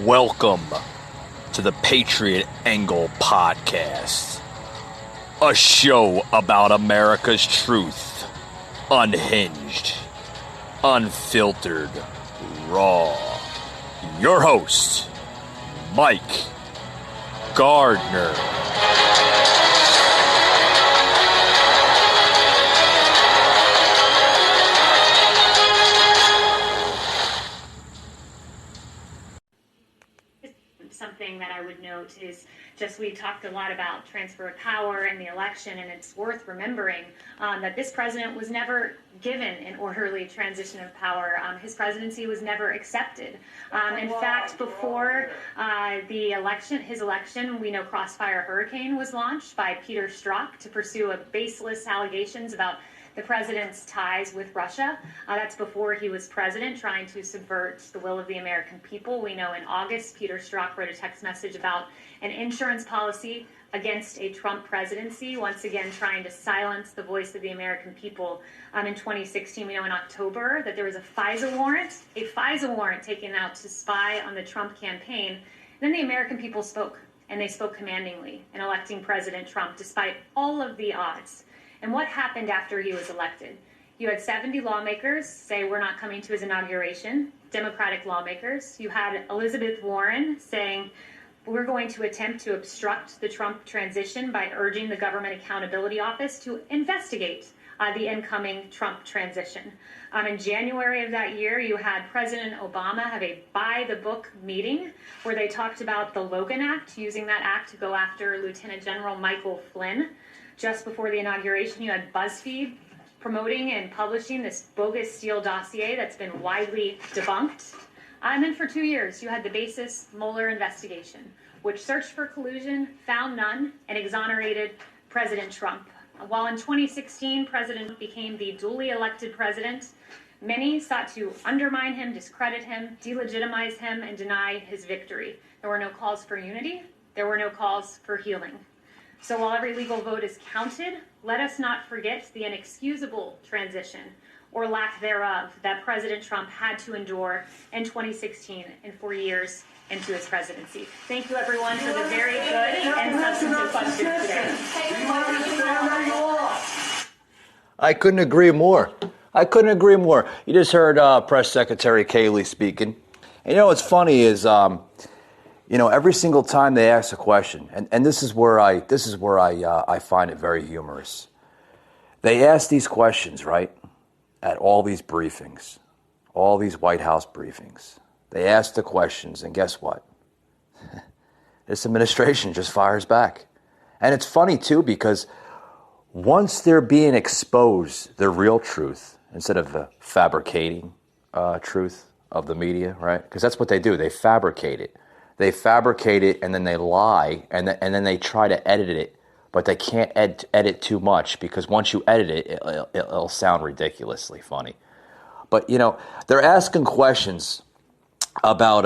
Welcome to the Patriot Angle Podcast, a show about America's truth, unhinged, unfiltered, raw. Your host, Mike Gardner. Something that I would note is just we talked a lot about transfer of power and the election, and it's worth remembering that this president was never given an orderly transition of power. His presidency was never accepted. In fact, before his election, we know Crossfire Hurricane was launched by Peter Strzok to pursue baseless allegations about the president's ties with Russia. That's before he was president, trying to subvert the will of the American people. We know in August, Peter Strzok wrote a text message about an insurance policy against a Trump presidency, once again trying to silence the voice of the American people. In 2016, we know in October that there was a FISA warrant taken out to spy on the Trump campaign. Then the American people spoke, and they spoke commandingly in electing President Trump despite all of the odds. And what happened after he was elected? You had 70 lawmakers say we're not coming to his inauguration, Democratic lawmakers. You had Elizabeth Warren saying we're going to attempt to obstruct the Trump transition by urging the Government Accountability Office to investigate the incoming Trump transition. In January of that year, you had President Obama have a by-the-book meeting where they talked about the Logan Act, using that act to go after Lieutenant General Michael Flynn. Just before the inauguration, you had BuzzFeed promoting and publishing this bogus Steele dossier that's been widely debunked. And then for 2 years, you had the basis Mueller investigation, which searched for collusion, found none, and exonerated President Trump. While in 2016, President became the duly elected president, many sought to undermine him, discredit him, delegitimize him, and deny his victory. There were no calls for unity. There were no calls for healing. So while every legal vote is counted, let us not forget the inexcusable transition, or lack thereof, that President Trump had to endure in 2016 and 4 years into his presidency. Thank you, everyone, for the very good and substantive questions today. I couldn't agree more. You just heard Press Secretary Kayleigh speaking. And you know what's funny is, every single time they ask a question, and this is where I find it very humorous. They ask these questions, right, at all these briefings, all these White House briefings. They ask the questions, and guess what? This administration just fires back. And it's funny, too, because once they're being exposed, the real truth, instead of the fabricating truth of the media, right? Because that's what they do. They fabricate it. They fabricate it, and then they lie, and then they try to edit it, but they can't edit too much, because once you edit it, it'll sound ridiculously funny. But, they're asking questions about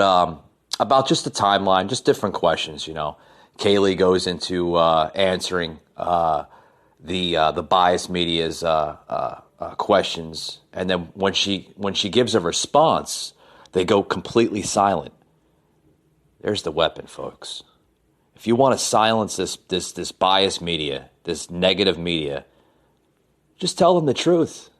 just the timeline, just different questions, Kayleigh goes into answering the biased media's questions, and then when she gives a response, they go completely silent. There's the weapon, folks. If you want to silence this biased media, this negative media, just tell them the truth.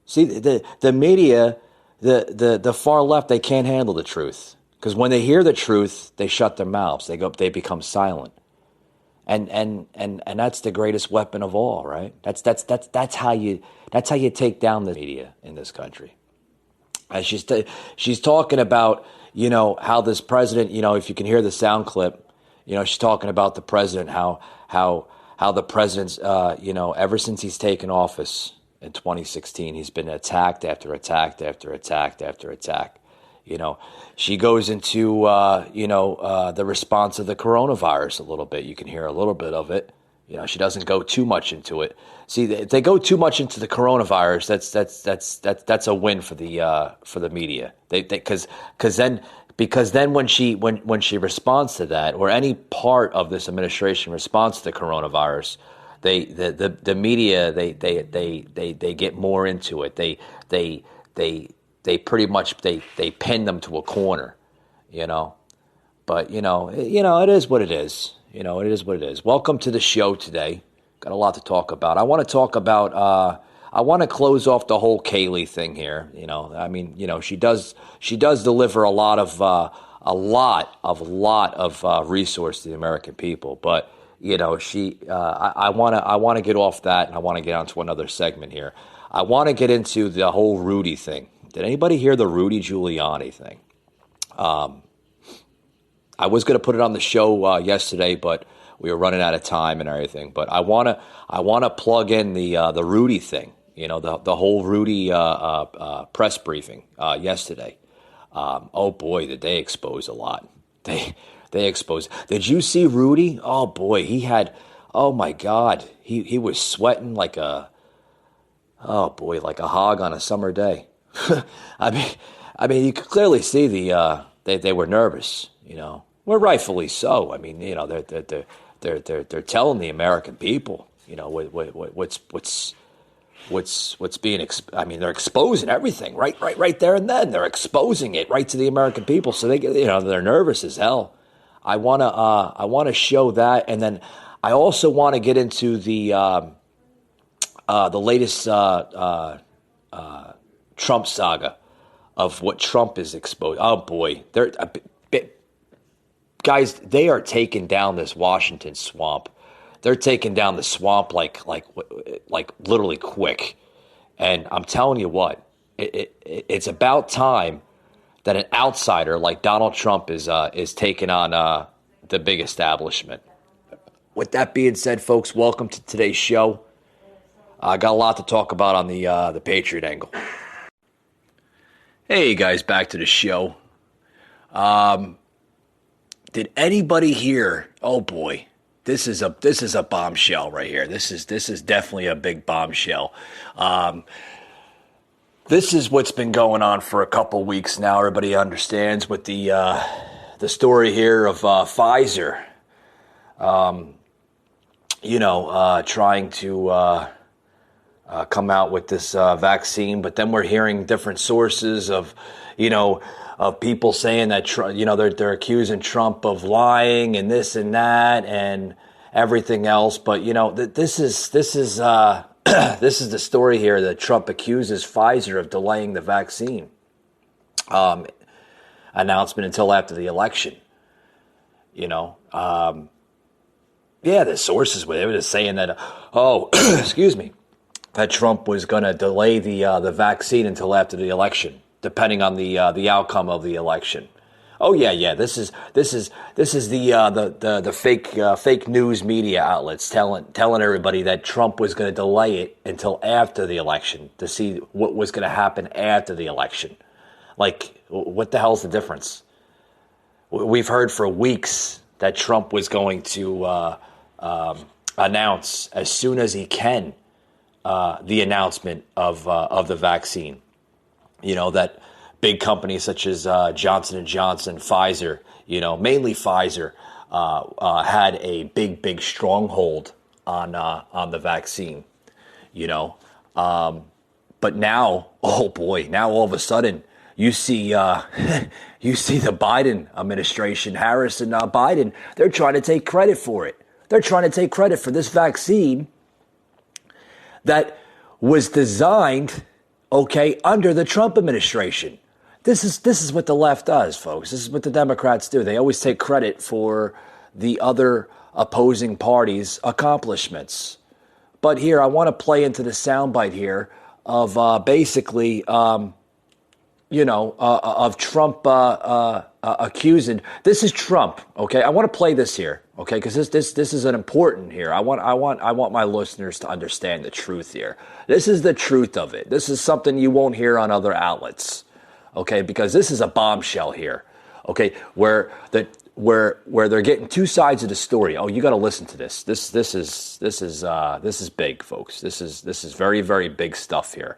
See, the media, the far left, they can't handle the truth, because when they hear the truth, they shut their mouths. They become silent, and that's the greatest weapon of all, right? That's how you take down the media in this country. And she's talking about, how this president, if you can hear the sound clip, she's talking about the president, how the president's, ever since he's taken office in 2016, he's been attacked after attack after attack after attack. She goes into, the response of the coronavirus a little bit. You can hear a little bit of it. She doesn't go too much into it. See, if they go too much into the coronavirus, that's a win for the media. Because then when she responds to that, or any part of this administration responds to the coronavirus, the media they get more into it. They pretty much they pin them to a corner, But it is what it is. It is what it is. Welcome to the show today. Got a lot to talk about. I want to talk about. I want to close off the whole Kaylee thing here. She does deliver a lot of resource to the American people. But I want to get off that, and I want to get onto another segment here. I want to get into the whole Rudy thing. Did anybody hear the Rudy Giuliani thing? I was going to put it on the show yesterday, but we were running out of time and everything. But I want to plug in the Rudy thing. The whole Rudy press briefing yesterday. Oh boy, did they expose a lot. They exposed. Did you see Rudy? Oh boy, he had. Oh my God, he was sweating like a hog on a summer day. I mean, you could clearly see they were nervous. Well, rightfully so. I mean, they're telling the American people, what's being. They're exposing everything right there and then. They're exposing it right to the American people, so they're nervous as hell. I wanna show that, and then I also want to get into the latest Trump saga of what Trump is exposed. Oh boy, guys, they are taking down this Washington swamp. They're taking down the swamp like literally quick. And I'm telling you what, it's about time that an outsider like Donald Trump is taking on the big establishment. With that being said, folks, welcome to today's show. I got a lot to talk about on the Patriot angle. Hey guys, back to the show. Did anybody hear? Oh boy, this is a bombshell right here. This is definitely a big bombshell. This is what's been going on for a couple weeks now. Everybody understands with the story here of Pfizer, trying to come out with this vaccine, but then we're hearing different sources of people saying that they're accusing Trump of lying and this and that and everything else. But this is this is the story here that Trump accuses Pfizer of delaying the vaccine announcement until after the election. The sources were just saying that excuse me, that Trump was going to delay the vaccine until after the election, depending on the outcome of the election. Oh yeah. This is the fake news media outlets telling everybody that Trump was going to delay it until after the election to see what was going to happen after the election. Like, what the hell's the difference? We've heard for weeks that Trump was going to announce as soon as he can the announcement of the vaccine. That big companies such as Johnson & Johnson, Pfizer, mainly Pfizer, had a big stronghold on the vaccine, But now, oh boy, now all of a sudden you see the Biden administration, Harris and Biden, they're trying to take credit for it. They're trying to take credit for this vaccine that was designed, under the Trump administration. This is what the left does, folks. This is what the Democrats do. They always take credit for the other opposing party's accomplishments. But here, I want to play into the soundbite here of basically, of Trump accusing. This is Trump, okay? I want to play this here, okay? Because this is an important here. I want my listeners to understand the truth here. This is the truth of it. This is something you won't hear on other outlets, okay? Because this is a bombshell here, okay? Where they're getting two sides of the story. Oh, you got to listen to this. This is big, folks. This is very, very big stuff here.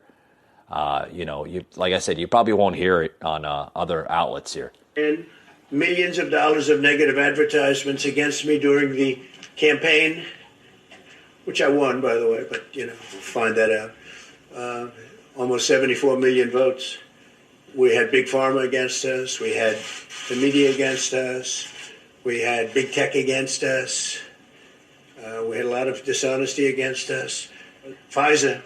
You like I said, you probably won't hear it on other outlets here. And millions of dollars of negative advertisements against me during the campaign, which I won, by the way, but, we'll find that out. Almost 74 million votes. We had Big Pharma against us. We had the media against us. We had big tech against us. We had a lot of dishonesty against us. Pfizer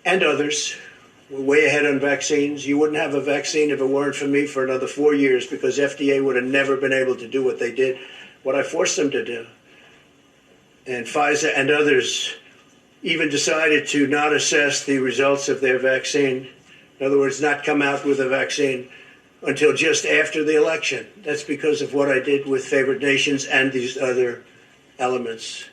and others were way ahead on vaccines. You wouldn't have a vaccine if it weren't for me for another 4 years, because FDA would have never been able to do what they did, what I forced them to do. And Pfizer and others even decided to not assess the results of their vaccine. In other words, not come out with a vaccine until just after the election. That's because of what I did with favored nations and these other elements,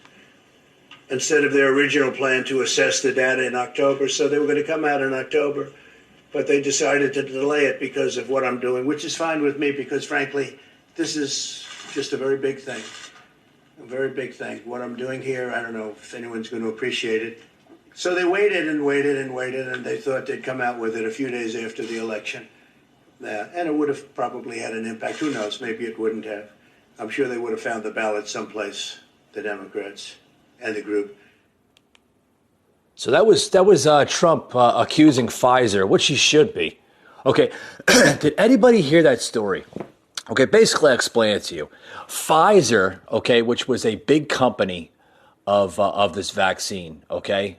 instead of their original plan to assess the data in October. So they were going to come out in October, but they decided to delay it because of what I'm doing, which is fine with me because, frankly, this is just a very big thing. A very big thing. What I'm doing here, I don't know if anyone's going to appreciate it. So they waited and waited and waited, and they thought they'd come out with it a few days after the election. And it would have probably had an impact. Who knows? Maybe it wouldn't have. I'm sure they would have found the ballot someplace, the Democrats and the group. So that was Trump accusing Pfizer, which he should be. Okay, did anybody hear that story? Okay, basically I'll explain it to you. Pfizer, okay, which was a big company of this vaccine, okay,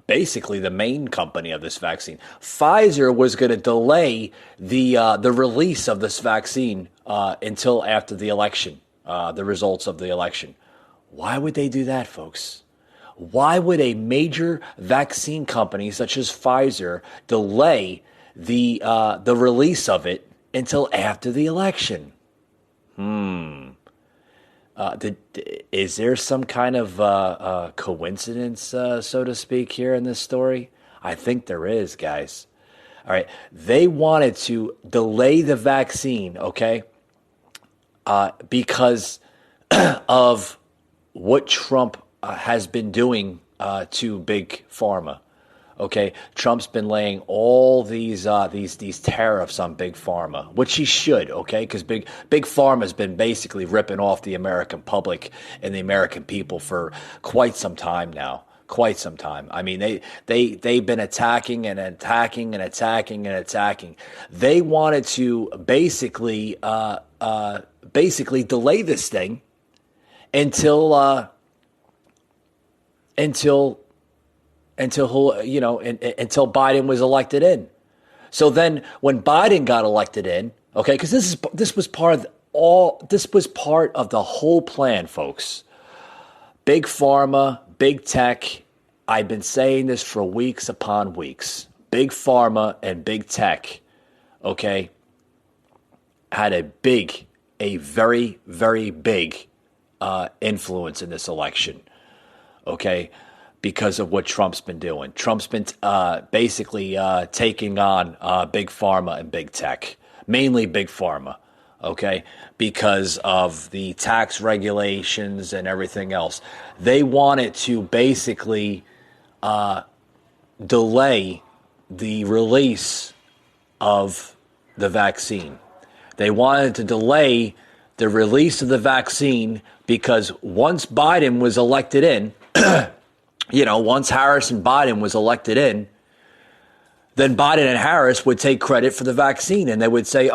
basically the main company of this vaccine. Pfizer was going to delay the release of this vaccine until after the election, the results of the election. Why would they do that, folks? Why would a major vaccine company such as Pfizer delay the release of it until after the election? Is there some kind of coincidence, so to speak, here in this story? I think there is, guys. All right. They wanted to delay the vaccine, okay, because of what Trump has been doing to Big Pharma. Okay, Trump's been laying all these tariffs on Big Pharma, which he should, okay, because Big Pharma's been basically ripping off the American public and the American people for quite some time now. Quite some time. I mean, they've been attacking and attacking and attacking and attacking. They wanted to basically delay this thing until Biden was elected in. So then when Biden got elected in, okay, because this was part of the whole plan, folks. Big Pharma, big tech. I've been saying this for weeks upon weeks. Big Pharma and big tech, okay, had a very, very big influence in this election, okay, because of what Trump's been doing. Trump's been basically taking on big pharma and big tech, mainly big pharma, okay, because of the tax regulations and everything else. They wanted to basically delay the release of the vaccine. They wanted to delay the release of the vaccine because once Biden was elected in, once Harris and Biden was elected in, then Biden and Harris would take credit for the vaccine, and they would say,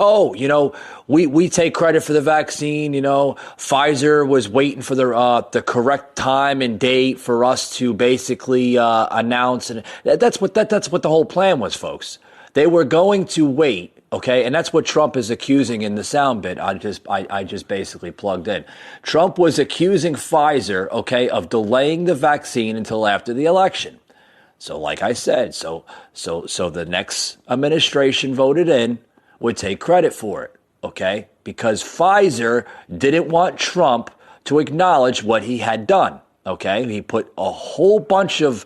we take credit for the vaccine. Pfizer was waiting for the correct time and date for us to basically announce, and that's what the whole plan was, folks. They were going to wait. Okay, and that's what Trump is accusing in the sound bit. I just basically plugged in. Trump was accusing Pfizer, okay, of delaying the vaccine until after the election. So, like I said, so the next administration voted in would take credit for it, okay, because Pfizer didn't want Trump to acknowledge what he had done. Okay, he put a whole bunch of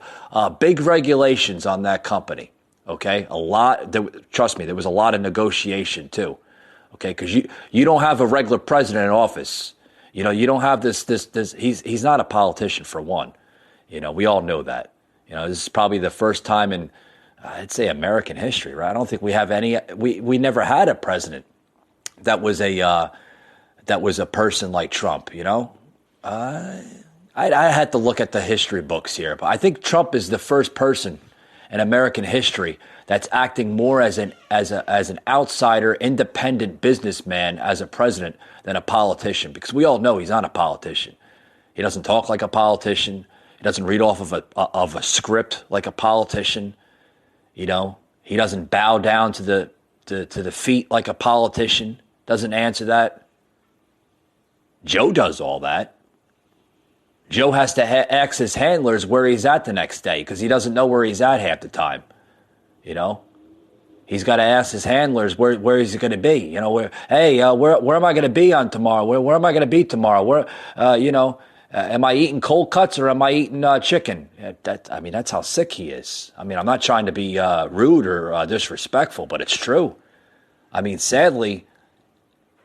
big regulations on that company. Okay, trust me, there was a lot of negotiation too. Okay, because you don't have a regular president in office. You don't have this. He's not a politician for one. We all know that. This is probably the first time in, I'd say, American history, right? I don't think we have any. We never had a president that was a person like Trump. I had to look at the history books here, but I think Trump is the first person in American history that's acting more as an outsider, independent businessman as a president than a politician, because we all know he's not a politician. He doesn't talk like a politician. He doesn't read off of a script like a politician. You know, he doesn't bow down to the feet like a politician. Doesn't answer that. Joe does all that. Joe has to ask his handlers where he's at the next day because he doesn't know where he's at half the time. You know, he's got to ask his handlers where is he going to be. You know, where am I going to be on tomorrow? Where am I going to be tomorrow? Am I eating cold cuts or am I eating chicken? That's how sick he is. I mean, I'm not trying to be rude or disrespectful, but it's true. I mean, sadly,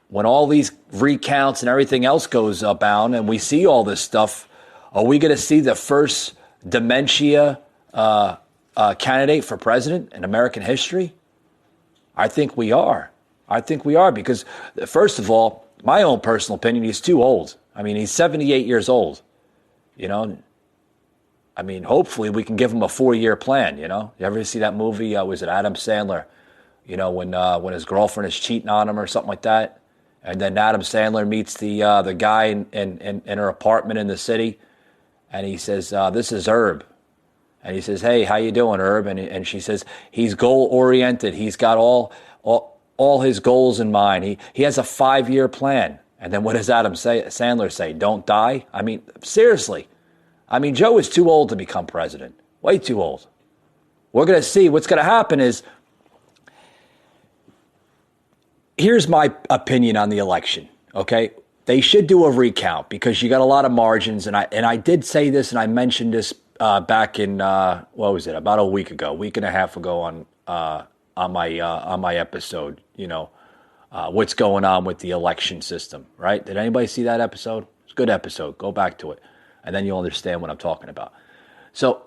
when all these recounts and everything else goes abound and we see all this stuff, are we going to see the first dementia candidate for president in American history? I think we are. Because, first of all, my own personal opinion, he's too old. I mean, he's 78 years old. You know, I mean, hopefully we can give him a 4-year plan. You know, you ever see that movie? Was it Adam Sandler? You know, when his girlfriend is cheating on him or something like that, and then Adam Sandler meets the guy in her apartment in the city, and he says, "This is Herb," and he says, "Hey, how you doing, Herb?" And she says, "He's goal oriented. He's got all his goals in mind. He has a 5-year plan." And then what does Adam Sandler say? Don't die? I mean, seriously. I mean, Joe is too old to become president. Way too old. We're going to see. What's going to happen is, here's my opinion on the election, okay? They should do a recount because you got a lot of margins. And I did say this, and I mentioned this back in, about a week and a half ago on my episode, you know, what's going on with the election system, right? Did anybody see that episode? It's a good episode. Go back to it, and then you'll understand what I'm talking about. So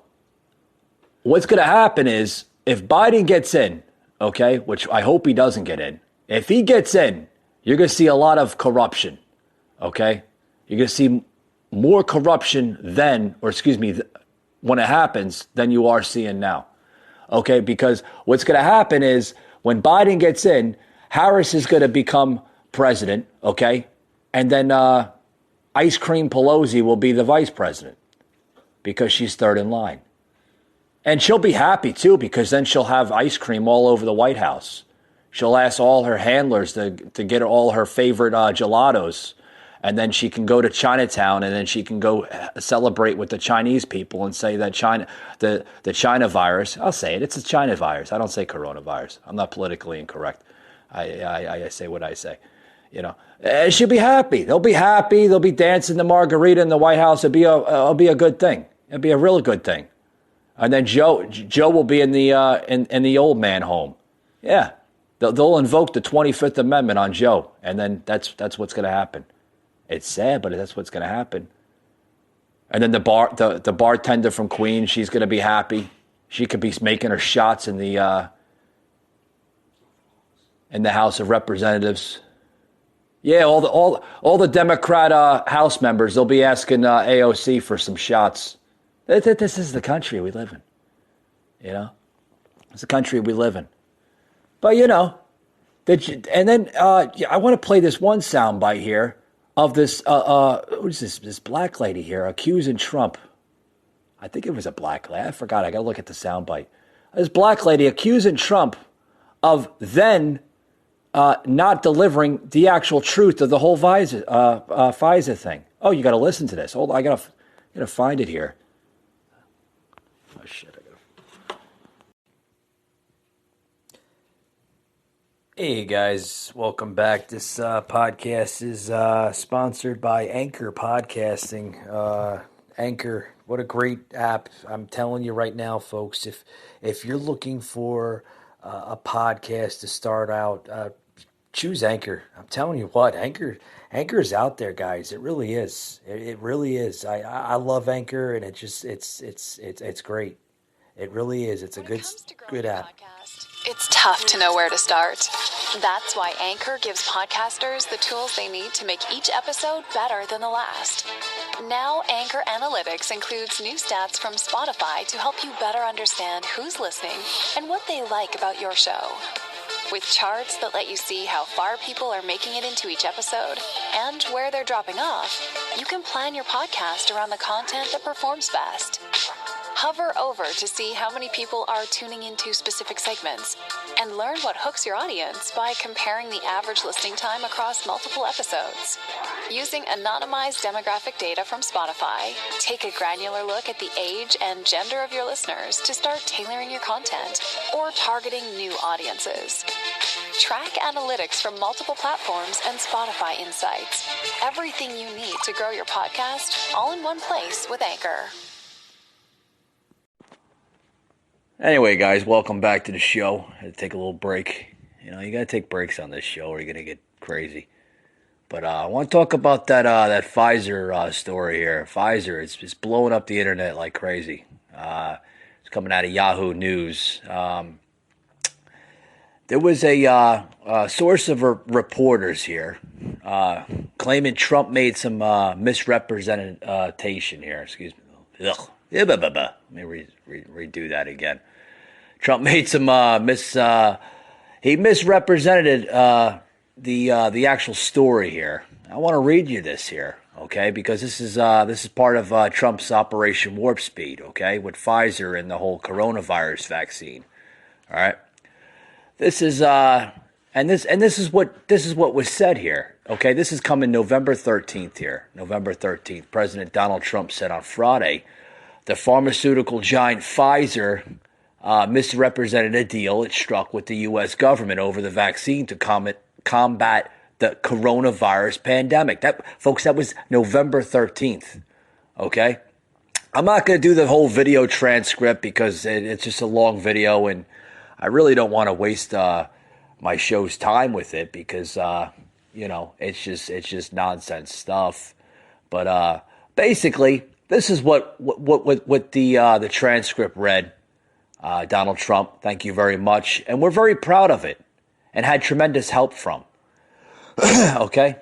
what's going to happen is if Biden gets in, okay, which I hope he doesn't get in, if he gets in, you're going to see a lot of corruption, okay? You're going to see more corruption when it happens than you are seeing now, okay? Because what's going to happen is when Biden gets in, Harris is going to become president, okay? And then Ice Cream Pelosi will be the vice president because she's third in line. And she'll be happy, too, because then she'll have ice cream all over the White House. She'll ask all her handlers to get all her favorite gelatos. And then she can go to Chinatown and then she can go celebrate with the Chinese people and say that the China virus, I'll say it, it's a China virus. I don't say coronavirus. I'm not politically incorrect. I say what I say, you know. And she'll be happy. They'll be happy. They'll be dancing the margarita in the White House. It'll be a good thing. It'll be a real good thing. And then Joe will be in the old man home. Yeah, they'll invoke the 25th Amendment on Joe, and then that's what's going to happen. It's sad, but that's what's going to happen. And then the bartender from Queens, she's going to be happy. She could be making her shots in the House of Representatives. Yeah, all the Democrat House members, they'll be asking AOC for some shots. This is the country we live in. You know, it's the country we live in. But you know, and then I want to play this one soundbite here of this. Who's this black lady here accusing Trump? I think it was a black lady. I forgot. I got to look at the soundbite. This black lady accusing Trump of then not delivering the actual truth of the whole Pfizer thing. Oh, you got to listen to this. Hold on, I got to find it here. Oh shit! Hey guys, welcome back. This podcast is sponsored by Anchor Podcasting. Anchor, what a great app! I'm telling you right now, folks. If you're looking for a podcast to start out, choose Anchor. I'm telling you what, Anchor is out there, guys. It really is. It really is. I love Anchor, and it's great. It really is. It's a good app. It's tough to know where to start. That's why Anchor gives podcasters the tools they need to make each episode better than the last. Now, Anchor Analytics includes new stats from Spotify to help you better understand who's listening and what they like about your show. With charts that let you see how far people are making it into each episode and where they're dropping off, you can plan your podcast around the content that performs best. Hover over to see how many people are tuning into specific segments and learn what hooks your audience by comparing the average listening time across multiple episodes. Using anonymized demographic data from Spotify, take a granular look at the age and gender of your listeners to start tailoring your content or targeting new audiences. Track analytics from multiple platforms and Spotify insights. Everything you need to grow your podcast, all in one place with Anchor. Anyway, guys, welcome back to the show. I had to take a little break. You know, you got to take breaks on this show or you're going to get crazy. But I want to talk about that Pfizer story here. Pfizer, it's blowing up the internet like crazy. It's coming out of Yahoo News. There was a source of reporters here claiming Trump made some misrepresentation here. Excuse me. Ugh. Let me redo that again. Trump made some he misrepresented the actual story here. I want to read you this here, okay? Because this is part of Trump's Operation Warp Speed, okay, with Pfizer and the whole coronavirus vaccine. All right, this is this is what was said here. Okay, this is coming November 13th here. November 13th, President Donald Trump said on Friday, the pharmaceutical giant Pfizer misrepresented a deal it struck with the U.S. government over the vaccine to combat the coronavirus pandemic. Folks, that was November 13th. Okay? I'm not going to do the whole video transcript because it's just a long video, and I really don't want to waste my show's time with it because, it's just nonsense stuff. But basically, this is what the transcript read. Donald Trump, thank you very much. And we're very proud of it and had tremendous help from. Okay?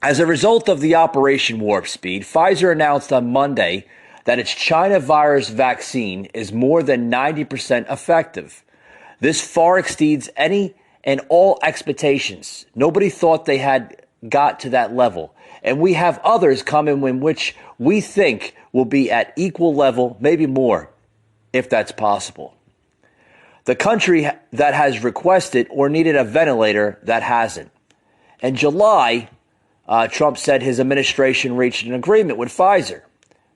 As a result of the Operation Warp Speed, Pfizer announced on Monday that its China virus vaccine is more than 90% effective. This far exceeds any and all expectations. Nobody thought they had got to that level. And we have others coming in which we think will be at equal level, maybe more, if that's possible. The country that has requested or needed a ventilator that hasn't. In July, Trump said his administration reached an agreement with Pfizer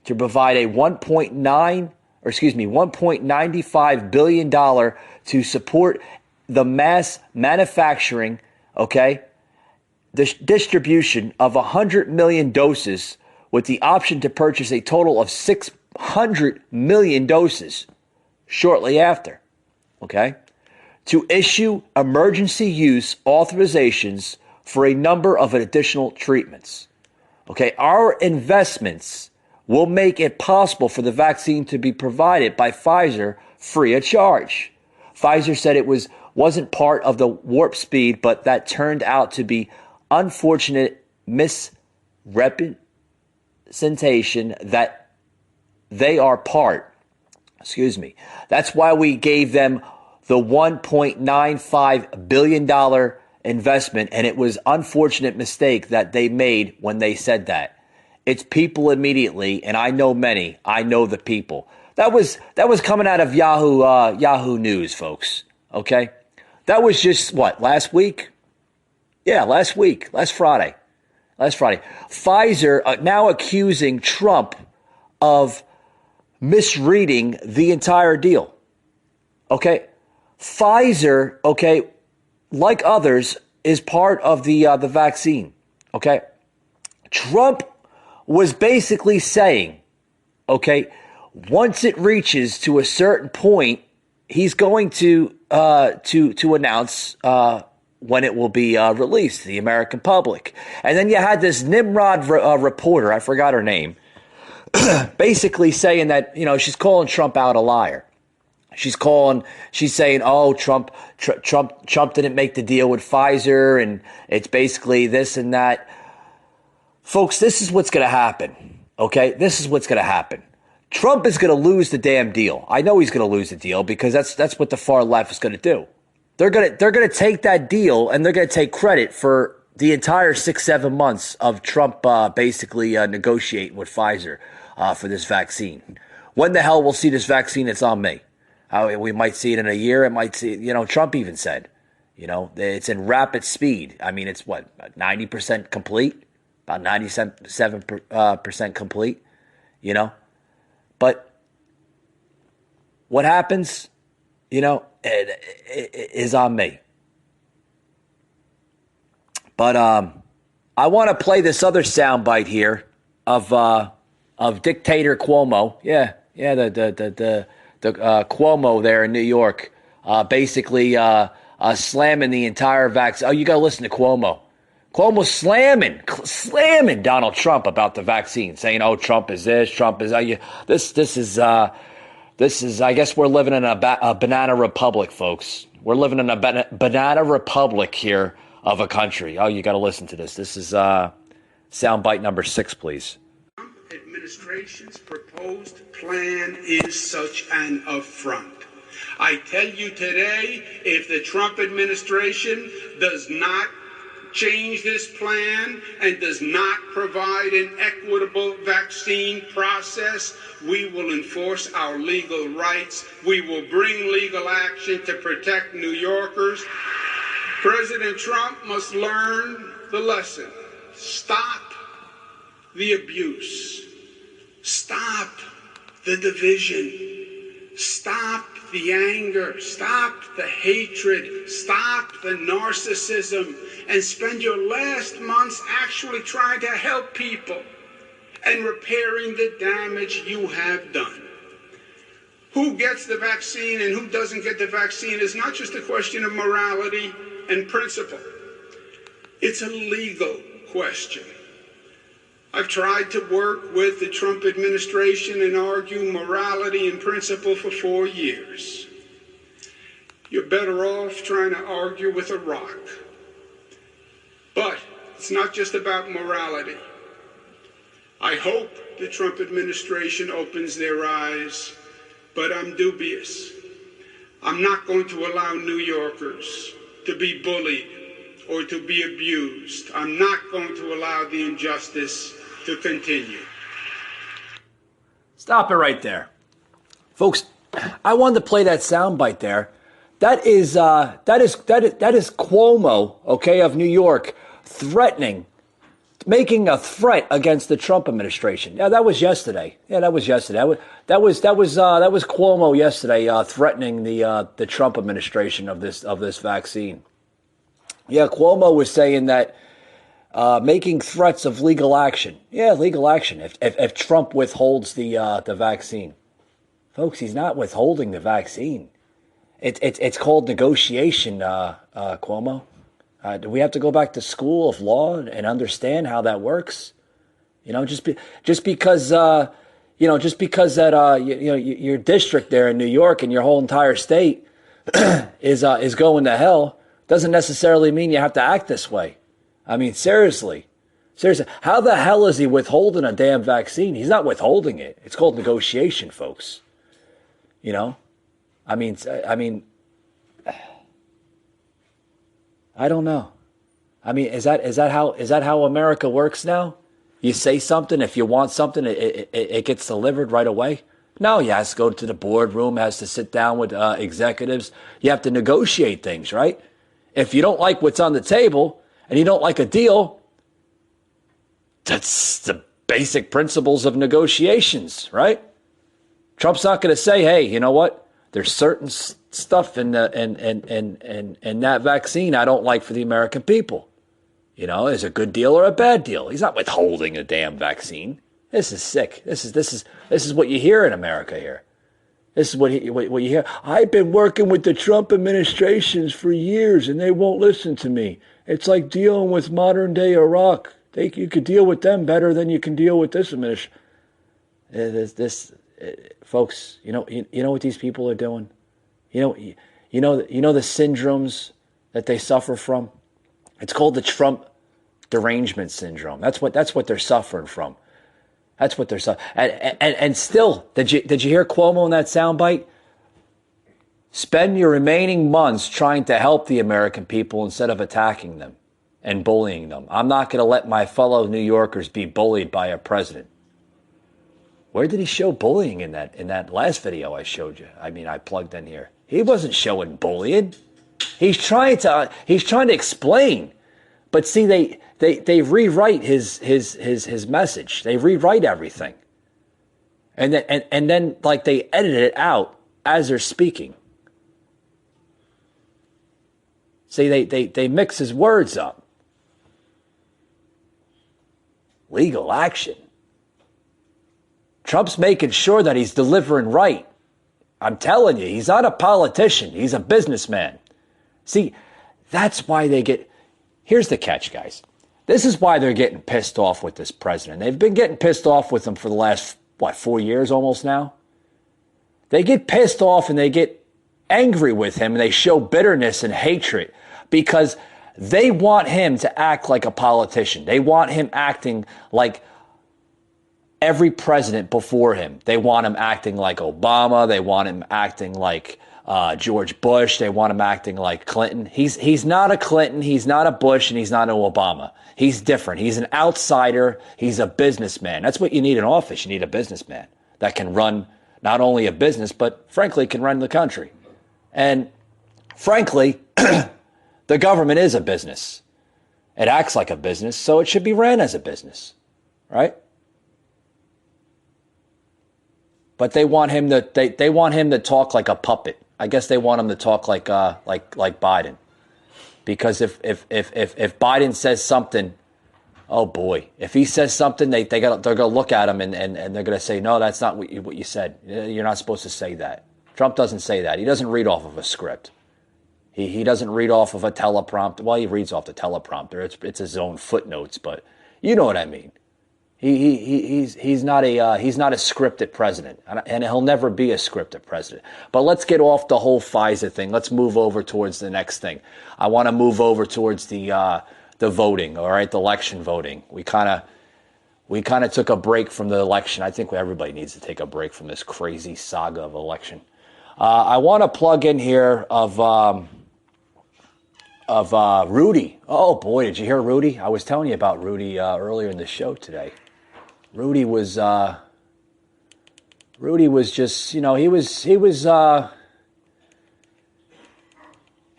to provide a $1.95 billion to support the mass manufacturing, distribution of 100 million doses with the option to purchase a total of 600 million doses shortly after, to issue emergency use authorizations for a number of additional treatments. Our investments will make it possible for the vaccine to be provided by Pfizer free of charge. Pfizer said it wasn't part of the warp speed, but that turned out to be unfortunate misrepresentation that they are part. That's why we gave them the $1.95 billion investment, and it was unfortunate mistake that they made when they said that. It's people immediately, and I know many. I know the people. That was coming out of Yahoo News, folks. Okay, that was just last week? Yeah, last Friday. Pfizer now accusing Trump of misreading the entire deal. Pfizer, like others, is part of the vaccine. Trump was basically saying, once it reaches to a certain point, he's going to announce when it will be released to the American public. And then you had this Nimrod reporter, I forgot her name, basically saying that, she's calling Trump out a liar. She's saying, oh, Trump didn't make the deal with Pfizer, and it's basically this and that. Folks, this is what's going to happen. Okay, this is what's going to happen. Trump is going to lose the damn deal. I know he's going to lose the deal because that's what the far left is going to do. They're going to take that deal and they're going to take credit for the entire 6-7 months of Trump basically negotiating with Pfizer for this vaccine. When the hell we'll see this vaccine? It's on me. We might see it in a year. It might see. Trump even said, it's in rapid speed. I mean, it's what, 90% complete, about 97% complete. But what happens, it is on me. But I want to play this other soundbite here of dictator Cuomo. The Cuomo there in New York, basically slamming the entire vaccine. Oh, you got to listen to Cuomo. Cuomo's slamming Donald Trump about the vaccine, saying, "Oh, Trump is this, Trump is this is." I guess we're living in a banana republic, folks. We're living in a banana republic here of a country. Oh, you got to listen to this. This is soundbite number 6, please. Trump administration's proposed plan is such an affront. I tell you today, if the Trump administration does not change this plan and does not provide an equitable vaccine process, we will enforce our legal rights. We will bring legal action to protect New Yorkers. President Trump must learn the lesson. Stop the abuse. Stop the division. Stop the anger. Stop the hatred. Stop the narcissism. And spend your last months actually trying to help people and repairing the damage you have done. Who gets the vaccine and who doesn't get the vaccine is not just a question of morality and principle. It's a legal question. I've tried to work with the Trump administration and argue morality and principle for 4 years. You're better off trying to argue with a rock. But it's not just about morality. I hope the Trump administration opens their eyes, but I'm dubious. I'm not going to allow New Yorkers to be bullied or to be abused. I'm not going to allow the injustice to continue. Stop it right there. Folks, I wanted to play that soundbite there. That is Cuomo, okay, of New York, making a threat against the Trump administration. Yeah, that was yesterday. That was Cuomo yesterday, threatening the Trump administration of this vaccine. Yeah, Cuomo was saying that making threats of legal action. Yeah, legal action if Trump withholds the vaccine. Folks, he's not withholding the vaccine. It's called negotiation, Cuomo. Do we have to go back to school of law and understand how that works? Just because that your district there in New York and your whole entire state is going to hell doesn't necessarily mean you have to act this way. I mean, seriously, how the hell is he withholding a damn vaccine? He's not withholding it. It's called negotiation, folks. I mean, I don't know. I mean, is that how America works now? You say something, if you want something, it gets delivered right away. No, you have to go to the boardroom, has to sit down with executives. You have to negotiate things, right? If you don't like what's on the table and you don't like a deal, that's the basic principles of negotiations, right? Trump's not going to say, hey, you know what? There's certain stuff in that vaccine I don't like for the American people. Is a good deal or a bad deal. He's not withholding a damn vaccine. This is sick. This is what you hear in America here. This is what you hear. I've been working with the Trump administrations for years, and they won't listen to me. It's like dealing with modern day Iraq. You could deal with them better than you can deal with this administration. Folks, you know what these people are doing. You know the syndromes that they suffer from. It's called the Trump derangement syndrome. That's what they're suffering from. That's what they're saying. And still, did you hear Cuomo in that soundbite? Spend your remaining months trying to help the American people instead of attacking them and bullying them. I'm not going to let my fellow New Yorkers be bullied by a president. Where did he show bullying in that last video I showed you? I mean, I plugged in here. He wasn't showing bullying. He's trying to explain. But see, they rewrite his message. They rewrite everything. And then like they edit it out as they're speaking. See, they mix his words up. Legal action. Trump's making sure that he's delivering right. I'm telling you, he's not a politician. He's a businessman. See, that's why they get... Here's the catch, guys. This is why they're getting pissed off with this president. They've been getting pissed off with him for the last, 4 years almost now? They get pissed off and they get angry with him and they show bitterness and hatred because they want him to act like a politician. They want him acting like every president before him. They want him acting like Obama. They want him acting like George Bush. They want him acting like Clinton. He's not a Clinton. He's not a Bush, and he's not an Obama. He's different. He's an outsider. He's a businessman. That's what you need in office. You need a businessman that can run not only a business, but frankly, can run the country. And frankly, the government is a business. It acts like a business, so it should be ran as a business, right? But they want him to they want him to talk like a puppet. I guess they want him to talk like Biden, because if Biden says something, oh boy, if he says something, they're gonna look at him and they're gonna say, no, that's not what you said. You're not supposed to say that. Trump doesn't say that. He doesn't read off of a script. He doesn't read off of a teleprompter. Well, he reads off the teleprompter. It's his own footnotes, but you know what I mean. He's not a scripted president, and he'll never be a scripted president. But let's get off the whole Pfizer thing. Let's move over towards the next thing. I want to move over towards the voting. All right, the election voting. We kind of took a break from the election. I think everybody needs to take a break from this crazy saga of election. I want to plug in here of Rudy. Oh boy, did you hear Rudy? I was telling you about Rudy earlier in the show today. Rudy was just, he was a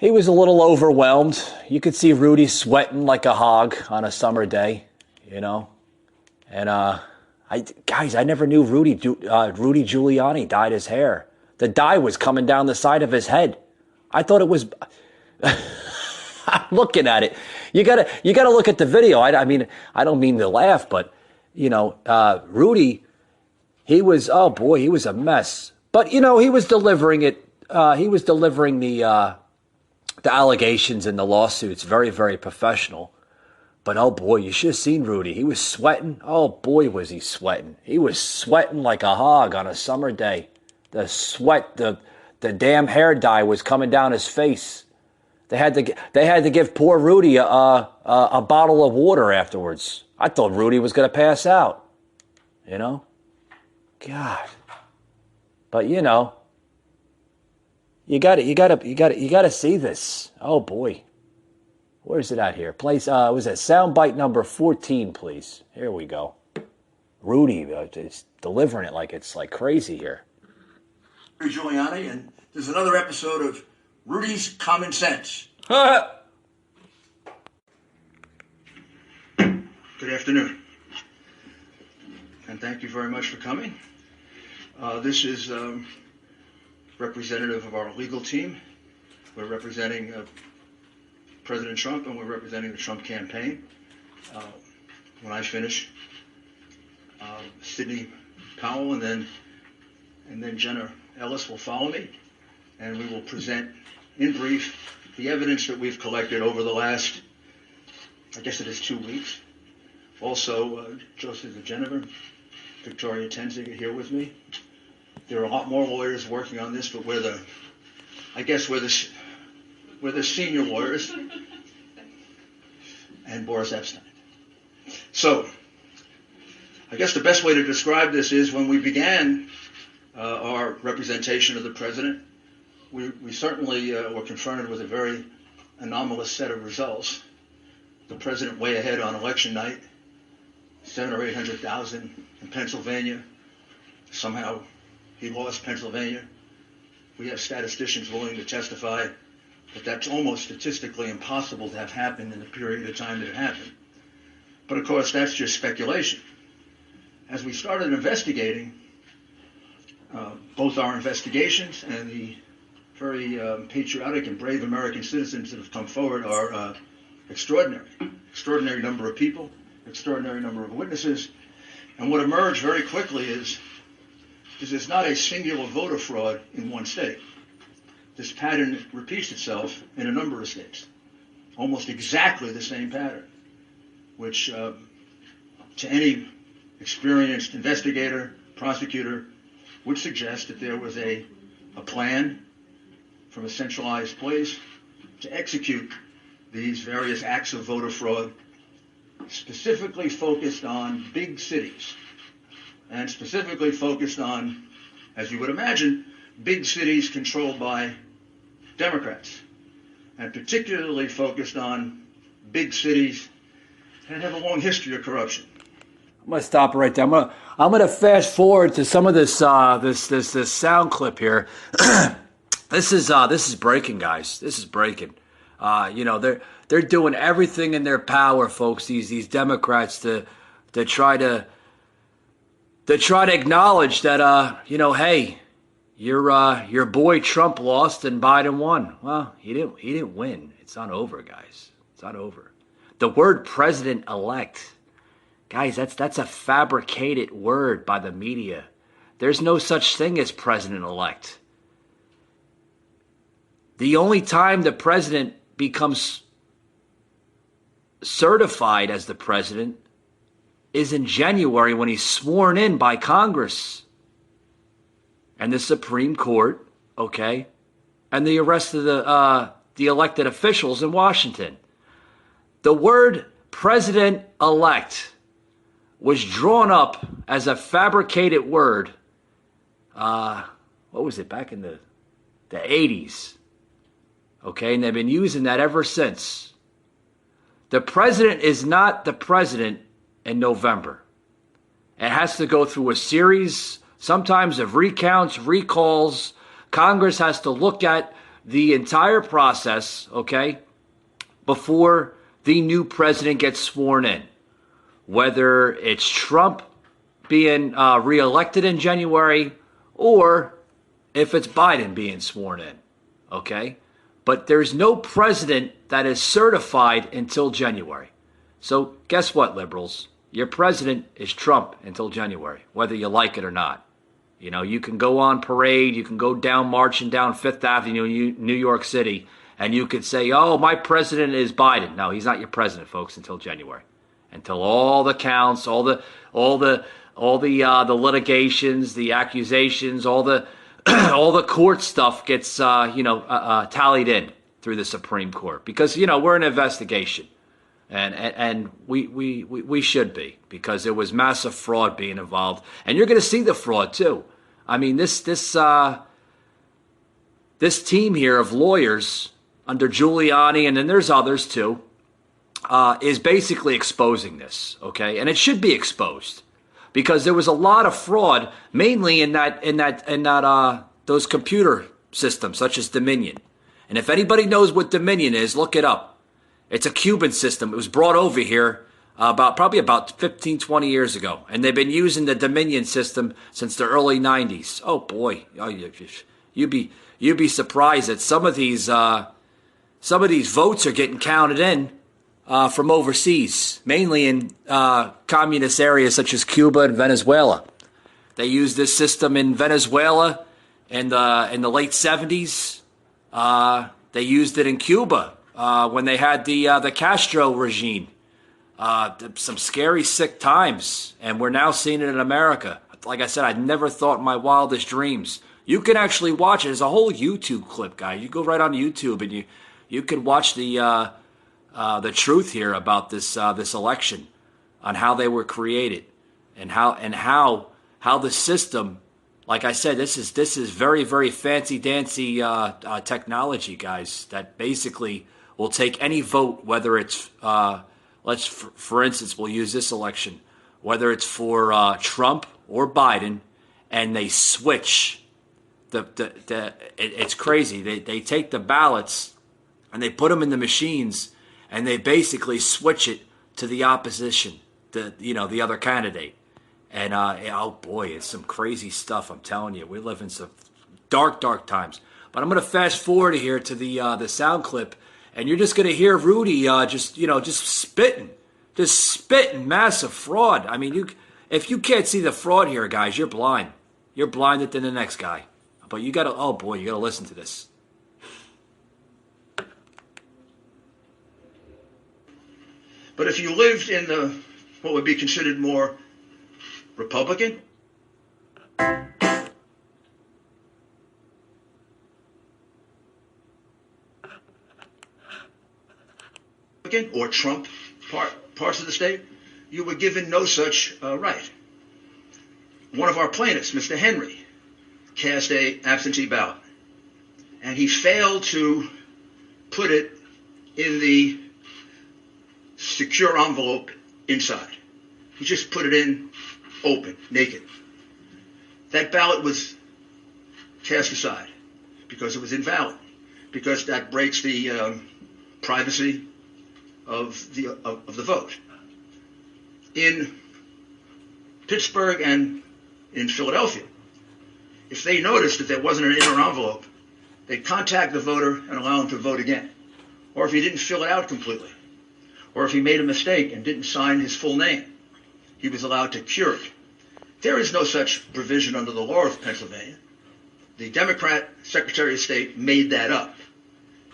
little overwhelmed. You could see Rudy sweating like a hog on a summer day, And I never knew Rudy Giuliani dyed his hair. The dye was coming down the side of his head. I thought it was. I'm looking at it. You gotta look at the video. I mean, I don't mean to laugh, but Rudy, he was a mess. But he was delivering it. He was delivering the allegations and the lawsuits very, very professional. But oh boy, you should have seen Rudy. He was sweating. Oh boy, was he sweating. He was sweating like a hog on a summer day. The sweat, the damn hair dye was coming down his face. They had to give poor Rudy a bottle of water afterwards. I thought Rudy was going to pass out. God. But you got to see this. Oh boy. Where is it at here? Place was it soundbite number 14, please. Here we go. Rudy is delivering it like it's like crazy here. Giuliani, and there's another episode of Rudy's Common Sense. Good afternoon, and thank you very much for coming. This is representative of our legal team. We're representing President Trump, and we're representing the Trump campaign. When I finish, Sidney Powell and then Jenna Ellis will follow me, and we will present in brief the evidence that we've collected over the last, I guess it is 2 weeks. Also, Joseph DeGenever, Victoria Tenzing are here with me. There are a lot more lawyers working on this, but we're the senior lawyers, and Boris Epstein. So, I guess the best way to describe this is when we began our representation of the president, we certainly were confronted with a very anomalous set of results. The president way ahead on election night, 700,000 or 800,000 in Pennsylvania. Somehow he lost Pennsylvania. We have statisticians willing to testify that that's almost statistically impossible to have happened in the period of time that it happened. But of course, that's just speculation. As we started investigating, both our investigations and the very patriotic and brave American citizens that have come forward are extraordinary. Extraordinary number of people, extraordinary number of witnesses. And what emerged very quickly is there's not a singular voter fraud in one state. This pattern repeats itself in a number of states. Almost exactly the same pattern, which to any experienced investigator, prosecutor, would suggest that there was a plan from a centralized place to execute these various acts of voter fraud, specifically focused on big cities, and specifically focused on, as you would imagine, big cities controlled by Democrats, and particularly focused on big cities that have a long history of corruption. I'm gonna stop right there. I'm gonna fast forward to some of this sound clip here. This is breaking, guys. This is breaking. They're doing everything in their power, folks. These Democrats to try to acknowledge that hey, your boy Trump lost and Biden won. Well, he didn't win. It's not over, guys. It's not over. The word president-elect, guys, that's a fabricated word by the media. There's no such thing as president-elect. The only time the president becomes certified as the president is in January when he's sworn in by Congress and the Supreme Court, okay, and the rest of the elected officials in Washington. The word president-elect was drawn up as a fabricated word, what was it, back in the 80s, okay, and they've been using that ever since. The president is not the president in November. It has to go through a series, sometimes of recounts, recalls. Congress has to look at the entire process, okay, before the new president gets sworn in. Whether it's Trump being reelected in January or if it's Biden being sworn in, okay? But there's no president that is certified until January. So guess what, liberals? Your president is Trump until January, whether you like it or not. You know, you can go on parade, you can go down marching down Fifth Avenue, New York City, and you could say, oh, my president is Biden. No, he's not your president, folks, until January. Until all the counts, all the litigations, the accusations, all the all the court stuff gets tallied in through the Supreme Court, because we're an investigation, and we should be, because there was massive fraud being involved, and you're going to see the fraud too. I mean, this team here of lawyers under Giuliani, and then there's others too, is basically exposing this, okay? And it should be exposed, because there was a lot of fraud, mainly in those computer systems, such as Dominion. And if anybody knows what Dominion is, look it up. It's a Cuban system. It was brought over here probably about 15, 20 years ago, and they've been using the Dominion system since the early 90s. Oh boy, you'd be surprised that some of these votes are getting counted in from overseas, mainly in communist areas such as Cuba and Venezuela. They used this system in Venezuela in the late 70s. They used it in Cuba when they had the Castro regime. Some scary, sick times, and we're now seeing it in America. Like I said, I never thought in my wildest dreams. You can actually watch it. There's a whole YouTube clip, guys. You go right on YouTube and you can watch the truth here about this election, on how they were created, and how the system, like I said, this is very, very fancy dancy technology, guys, that basically will take any vote, whether it's for instance, we'll use this election, whether it's for Trump or Biden, and they switch it's crazy. They take the ballots and they put them in the machines, and they basically switch it to the opposition, the other candidate. And oh boy, it's some crazy stuff. I'm telling you, we live in some dark, dark times. But I'm going to fast forward here to the sound clip, and you're just going to hear Rudy just spitting massive fraud. I mean, if you can't see the fraud here, guys, you're blind. You're blinded than the next guy. But you got to listen to this. But if you lived in what would be considered more Republican, or Trump parts of the state, you were given no such right. One of our plaintiffs, Mr. Henry, cast a absentee ballot, and he failed to put it in the secure envelope inside. He just put it in open, naked. That ballot was cast aside because it was invalid, because that breaks the privacy of the vote. In Pittsburgh and in Philadelphia, if they noticed that there wasn't an inner envelope, they'd contact the voter and allow him to vote again. Or if he didn't fill it out completely, or if he made a mistake and didn't sign his full name, he was allowed to cure it. There is no such provision under the law of Pennsylvania. The Democrat Secretary of State made that up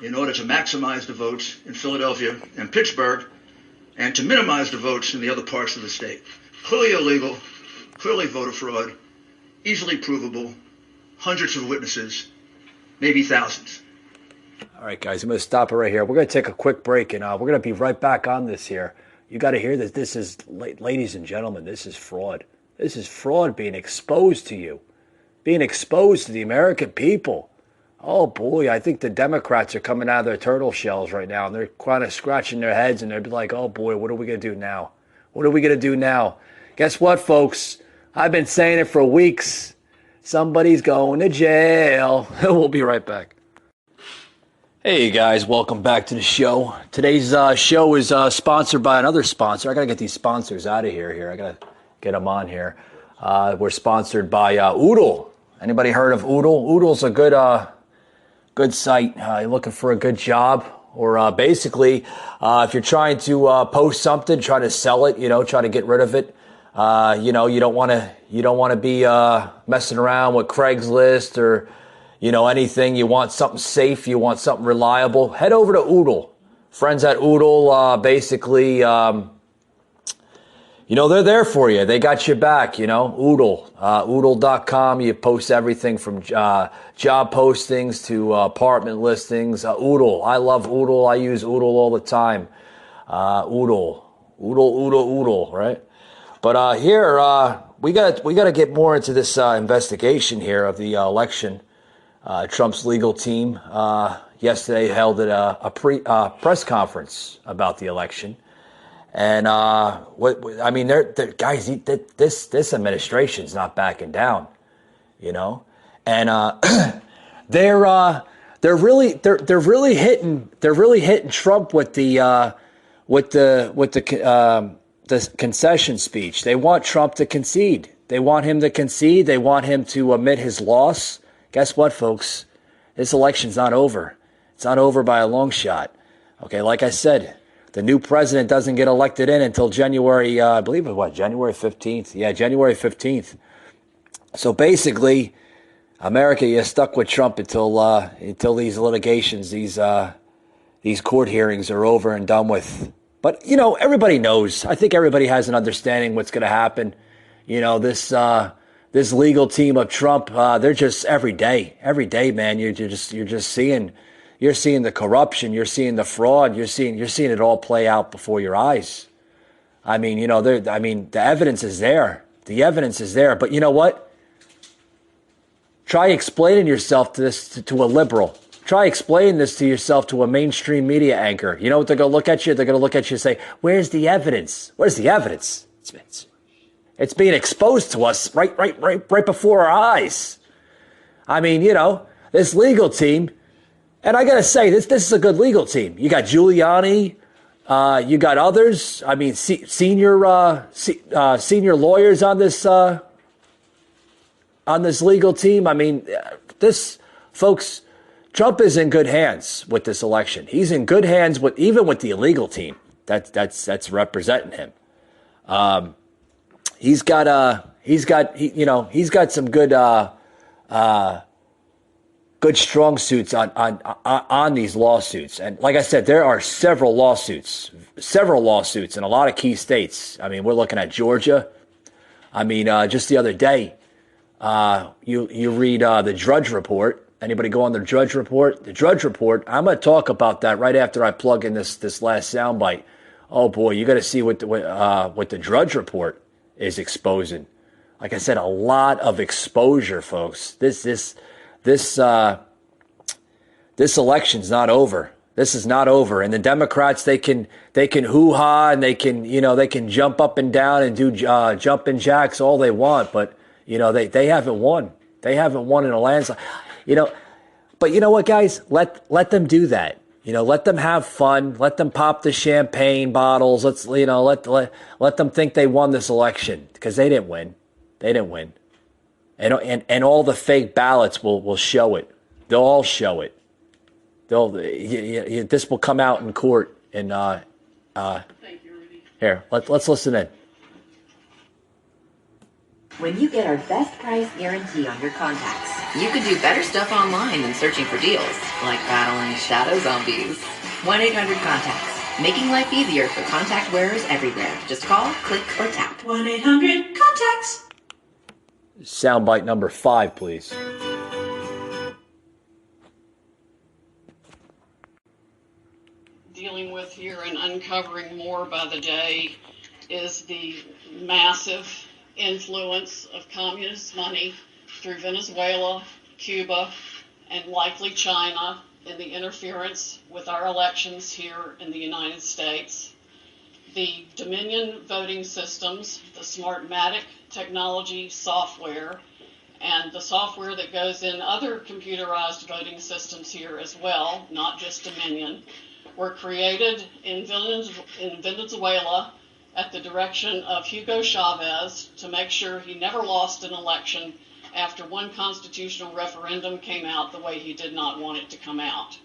in order to maximize the votes in Philadelphia and Pittsburgh and to minimize the votes in the other parts of the state. Clearly illegal, clearly voter fraud, easily provable, hundreds of witnesses, maybe thousands. All right, guys, I'm going to stop it right here. We're going to take a quick break, and we're going to be right back on this here. You got to hear this. This is, ladies and gentlemen, this is fraud. This is fraud being exposed to you, being exposed to the American people. Oh, boy, I think the Democrats are coming out of their turtle shells right now, and they're kind of scratching their heads, and they're like, oh, boy, what are we going to do now? What are we going to do now? Guess what, folks? I've been saying it for weeks. Somebody's going to jail. We'll be right back. Hey, guys, welcome back to the show. Today's show is sponsored by another sponsor. I got to get these sponsors out of here. I got to get them on here. We're sponsored by Oodle. Anybody heard of Oodle? Oodle's a good site. You're looking for a good job, or basically, if you're trying to post something, try to sell it, try to get rid of it. You don't want to be messing around with Craigslist or anything. You want something safe, you want something reliable. Head over to Oodle. Friends at Oodle, basically, they're there for you. They got your back, Oodle. Oodle.com. You post everything from job postings to apartment listings. Oodle. I love Oodle. I use Oodle all the time. Oodle, right? But here, we got to get more into this investigation here of the election. Trump's legal team yesterday held a press conference about the election, and guys, this administration's not backing down, and they're really hitting Trump with the concession speech. They want Trump to concede. They want him to concede. They want him to admit his loss. Guess what, folks? This election's not over. It's not over by a long shot. Okay, like I said, the new president doesn't get elected in until January, I believe it was January 15th. Yeah, January 15th. So basically, America, you're stuck with Trump until these litigations, these court hearings are over and done with. But, everybody knows. I think everybody has an understanding what's going to happen. This legal team of Trump, they're just every day, man. You're just seeing the corruption, you're seeing the fraud, you're seeing it all play out before your eyes. I mean, the evidence is there. The evidence is there. But you know what? Try explaining yourself to this to a liberal. Try explaining this to yourself to a mainstream media anchor. You know what they're going to look at you? They're going to look at you and say, where's the evidence? Where's the evidence? It's being exposed to us right before our eyes. I mean, you know, this legal team, and I got to say, this is a good legal team. You got Giuliani, you got others. I mean, senior lawyers on this legal team. I mean, folks, Trump is in good hands with this election. He's in good hands even with the illegal team that's representing him. He's got some good strong suits on these lawsuits. And like I said, there are several lawsuits in a lot of key states. I mean, we're looking at Georgia. I mean, just the other day, you read the Drudge Report. Anybody go on the Drudge Report? The Drudge Report, I'm going to talk about that right after I plug in this last soundbite. Oh boy, you got to see what the Drudge Report is exposing. Like I said, a lot of exposure, folks. This election's not over. This is not over. And the Democrats, they can hoo-ha and they can jump up and down and do jumping jacks all they want, but you know, they haven't won. They haven't won in a landslide. You know, but you know what, guys? Let them do that. You know, let them have fun. Let them pop the champagne bottles. Let them think they won this election, because they didn't win. They didn't win. And all the fake ballots will show it. They'll all show it. This will come out in court. And Thank you, Rudy. Here, let's listen in. When you get our best price guarantee on your contacts, you could do better stuff online than searching for deals, like battling shadow zombies. 1-800-CONTACTS, making life easier for contact wearers everywhere. Just call, click, or tap. 1-800-CONTACTS. Soundbite number 5, please. Dealing with here and uncovering more by the day is the massive influence of communist money through Venezuela, Cuba, and likely China in the interference with our elections here in the United States. The Dominion voting systems, the Smartmatic technology software, and the software that goes in other computerized voting systems here as well, not just Dominion, were created in Venezuela at the direction of Hugo Chavez to make sure he never lost an election after one constitutional referendum came out the way he did not want it to come out.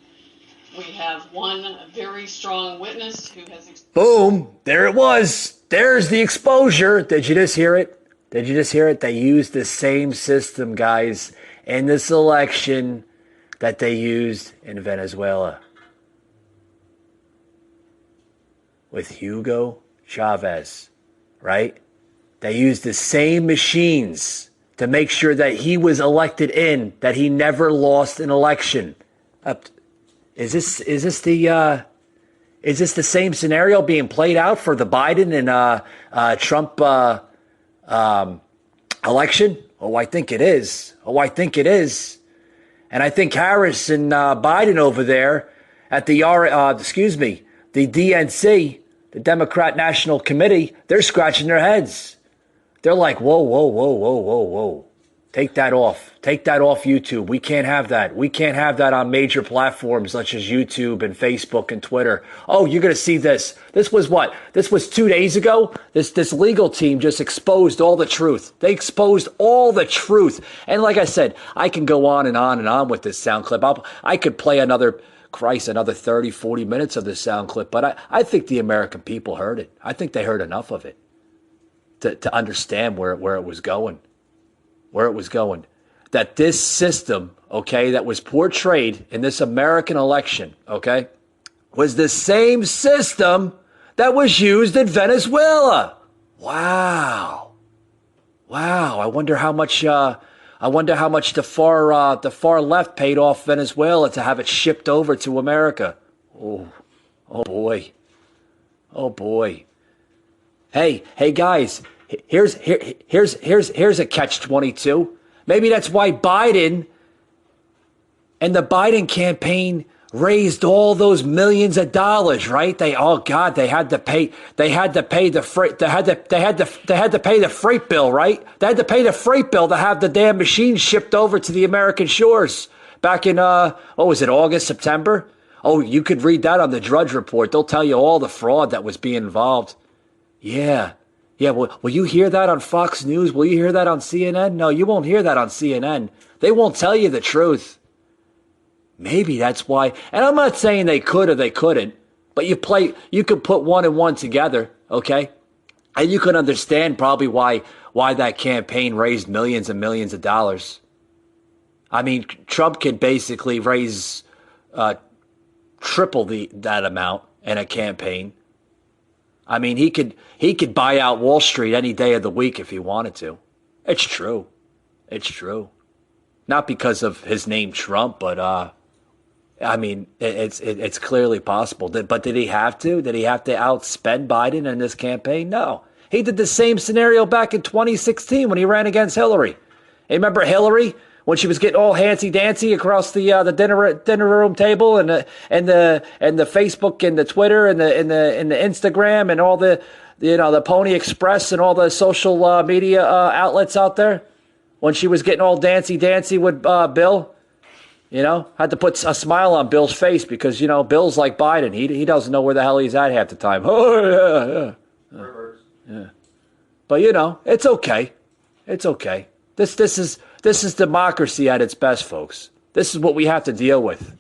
We have one very strong witness who has... Boom! There it was. There's the exposure. Did you just hear it? Did you just hear it? They used the same system, guys, in this election that they used in Venezuela with Hugo Chavez, right? They used the same machines to make sure that he was elected in, that he never lost an election. Is this the same scenario being played out for the Biden and Trump election? Oh, I think it is. And I think Harris and Biden over there at the DNC, the Democrat National Committee, they're scratching their heads. They're like, whoa. Take that off. Take that off YouTube. We can't have that. We can't have that on major platforms such as YouTube and Facebook and Twitter. Oh, you're going to see this. This was what? This was 2 days ago? This legal team just exposed all the truth. They exposed all the truth. And like I said, I can go on and on and on with this sound clip. I could play another 30, 40 minutes of this sound clip. But I think the American people heard it. I think they heard enough of it to understand where it was going. That this system, okay, that was portrayed in this American election, okay, was the same system that was used in Venezuela. Wow. I wonder how much the far left paid off Venezuela to have it shipped over to America. Oh boy. Hey guys, here's a catch-22. Maybe that's why Biden and the Biden campaign raised all those millions of dollars, right? They had to pay the freight, they had to pay the freight bill, right? They had to pay the freight bill to have the damn machines shipped over to the American shores back in what was it, August, September? Oh, you could read that on the Drudge Report. They'll tell you all the fraud that was being involved. Yeah. Yeah, well, will you hear that on Fox News? Will you hear that on CNN? No, you won't hear that on CNN. They won't tell you the truth. Maybe that's why. And I'm not saying they could or they couldn't, but you could put one and one together, okay? And you can understand probably why that campaign raised millions and millions of dollars. I mean, Trump could basically raise triple that amount in a campaign. I mean, he could buy out Wall Street any day of the week if he wanted to. It's true. It's true. Not because of his name Trump, but I mean, it's clearly possible. But did he have to? Did he have to outspend Biden in this campaign? No. He did the same scenario back in 2016 when he ran against Hillary. Hey, remember Hillary when she was getting all handsy-dancy across the dinner room table and the Facebook and the Twitter and the Instagram and all the the Pony Express and all the social media outlets out there when she was getting all dancy with Bill. Had to put a smile on Bill's face because, Bill's like Biden. He doesn't know where the hell he's at half the time. Oh, yeah. But, it's okay. It's okay. This is democracy at its best, folks. This is what we have to deal with.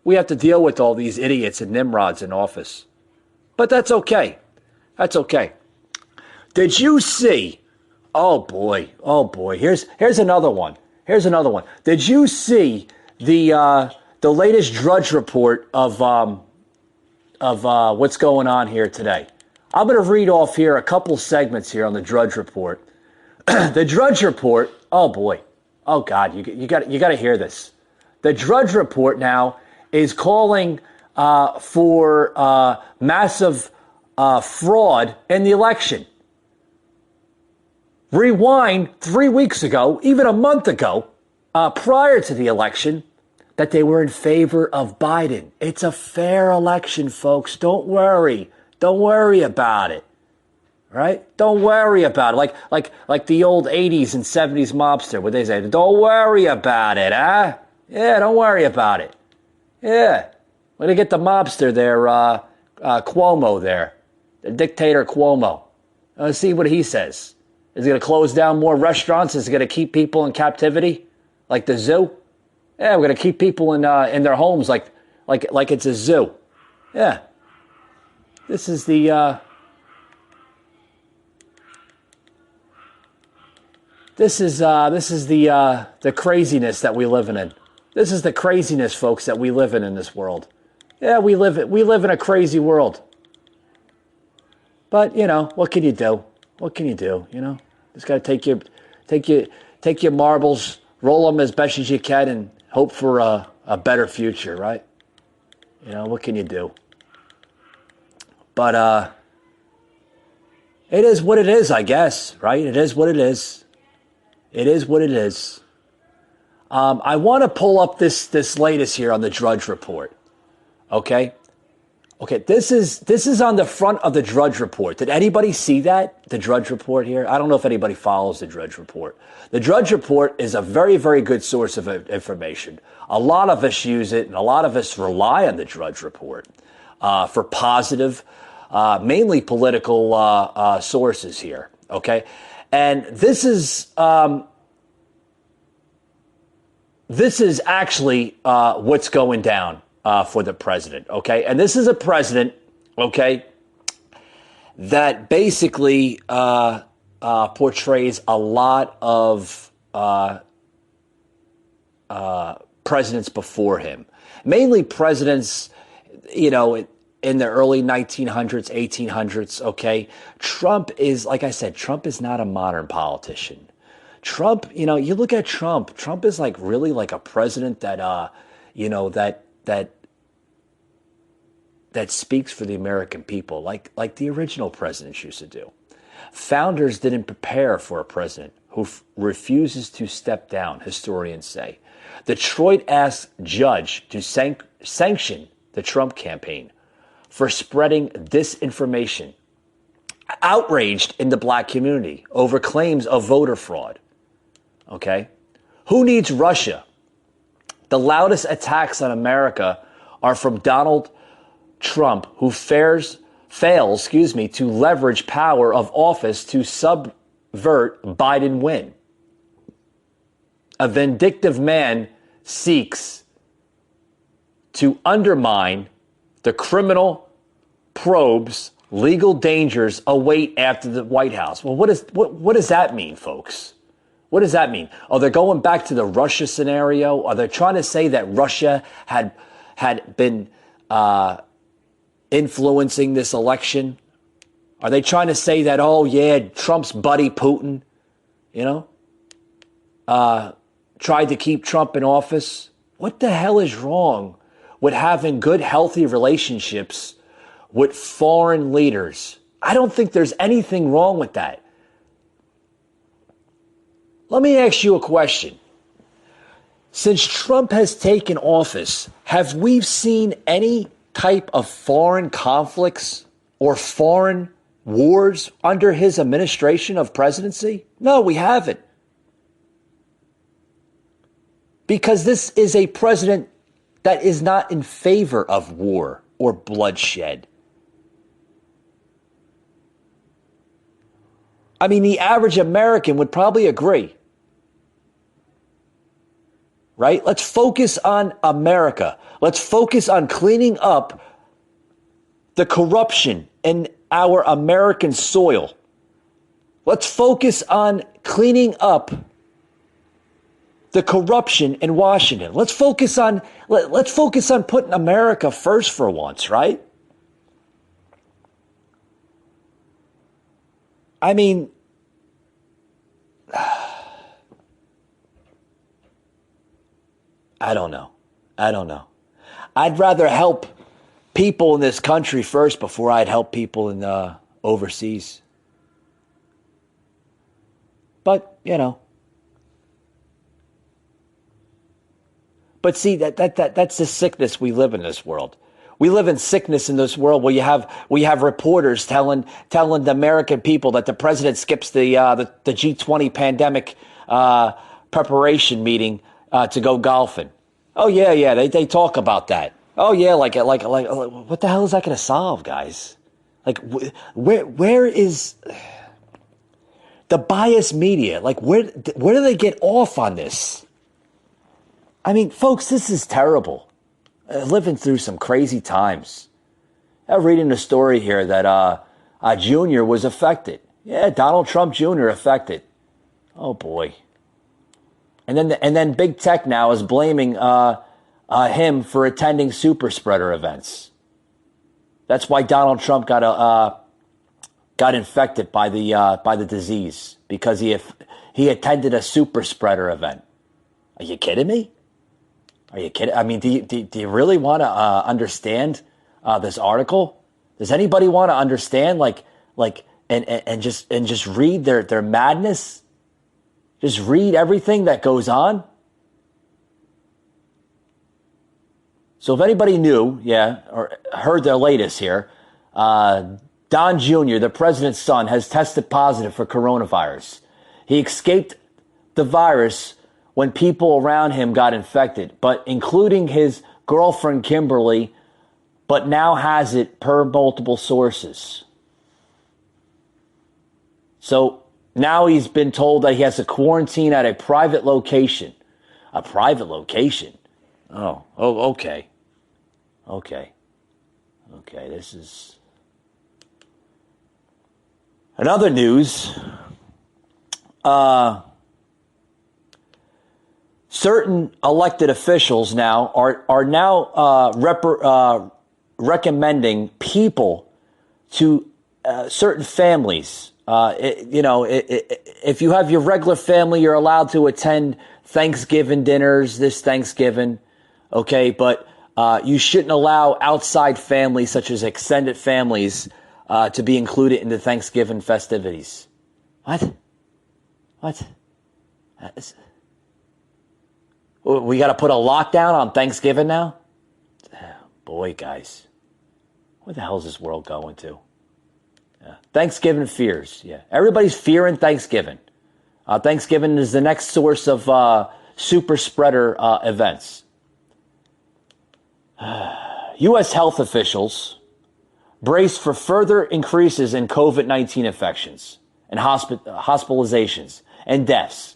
We have to deal with all these idiots and nimrods in office. But that's okay. That's okay. Did you see? Oh, boy. Here's another one. Did you see the latest Drudge Report of what's going on here today? I'm going to read off here a couple segments here on the Drudge Report. The Drudge Report. Oh boy. Oh God. You got to hear this. The Drudge Report now is calling for massive fraud in the election. Rewind 3 weeks ago, even a month ago, prior to the election, that they were in favor of Biden. It's a fair election, folks. Don't worry. Don't worry about it. Right? Don't worry about it. Like the old 80s and 70s mobster, what they say, don't worry about it, huh? Yeah, don't worry about it. Yeah. We're going to get the mobster there, Cuomo there, the dictator Cuomo. Let's see what he says. Is he going to close down more restaurants? Is he going to keep people in captivity like the zoo? Yeah, we're going to keep people in their homes like it's a zoo. Yeah. This is the craziness that we live in. This is the craziness, folks, that we live in this world. Yeah, we live in a crazy world. But what can you do? What can you do? Just got to take your marbles, roll them as best as you can, and hope for a better future, right? What can you do? But it is what it is, I guess, right? It is what it is. It is what it is. I want to pull up this latest here on the Drudge Report. Okay. This is on the front of the Drudge Report. Did anybody see that? The Drudge Report here? I don't know if anybody follows the Drudge Report. The Drudge Report is a very, very good source of information. A lot of us use it, and a lot of us rely on the Drudge Report for positive, mainly political sources here. Okay, and this is actually what's going down for the president. Okay, and this is a president. Okay, that basically portrays a lot of presidents before him, mainly presidents, in the early 1900s, 1800s, okay? Trump is, like I said, Trump is not a modern politician. Trump, you look at Trump is like really like a president that, that speaks for the American people, like the original presidents used to do. Founders didn't prepare for a president who refuses to step down, historians say. Detroit asked judge to sanction the Trump campaign for spreading disinformation. Outraged in the black community over claims of voter fraud. Okay? Who needs Russia? The loudest attacks on America are from Donald Trump, who fails, to leverage power of office to subvert Biden win. A vindictive man seeks to undermine the criminal probes. Legal dangers await after the White House. Well, what does that mean, folks? What does that mean? Oh, they're going back to the Russia scenario? Are they trying to say that Russia had been influencing this election? Are they trying to say that, oh, yeah, Trump's buddy Putin, tried to keep Trump in office? What the hell is wrong with having good, healthy relationships with foreign leaders? I don't think there's anything wrong with that. Let me ask you a question. Since Trump has taken office, have we seen any type of foreign conflicts or foreign wars under his administration of presidency? No, we haven't. Because this is a president that is not in favor of war or bloodshed. I mean, the average American would probably agree. Right? Let's focus on America. Let's focus on cleaning up the corruption in our American soil. Let's focus on cleaning up the corruption in Washington. Let's focus on putting America first for once, right? I mean, I don't know. I'd rather help people in this country first before I'd help people in overseas. But, But see, that's the sickness we live in this world. We live in sickness in this world where you have reporters telling the American people that the president skips the G20 pandemic preparation meeting to go golfing. Oh yeah, they talk about that. Oh yeah, like what the hell is that going to solve, guys? Like where is the biased media? Like where do they get off on this? I mean, folks, this is terrible. Living through some crazy times. I'm reading a story here that Junior was affected. Yeah, Donald Trump Jr. affected. Oh boy. And then big tech now is blaming him for attending super spreader events. That's why Donald Trump got infected by the disease, because he attended a super spreader event. Are you kidding me? Are you kidding? I mean, do you really want to understand this article? Does anybody want to understand and just read their madness? Just read everything that goes on. So if anybody knew, or heard the latest here, Don Jr., the president's son, has tested positive for coronavirus. He escaped the virus when people around him got infected, but including his girlfriend, Kimberly, but now has it per multiple sources. So now he's been told that he has to quarantine at a private location. A private location? Oh, okay. Okay, this is... Another news, certain elected officials now are now recommending people to certain families. If you have your regular family, you're allowed to attend Thanksgiving dinners this Thanksgiving, okay? But you shouldn't allow outside families, such as extended families, to be included in the Thanksgiving festivities. What? We got to put a lockdown on Thanksgiving now? Boy, guys. Where the hell is this world going to? Yeah. Thanksgiving fears. Yeah. Everybody's fearing Thanksgiving. Thanksgiving is the next source of super spreader events. U.S. health officials brace for further increases in COVID-19 infections and hospitalizations and deaths,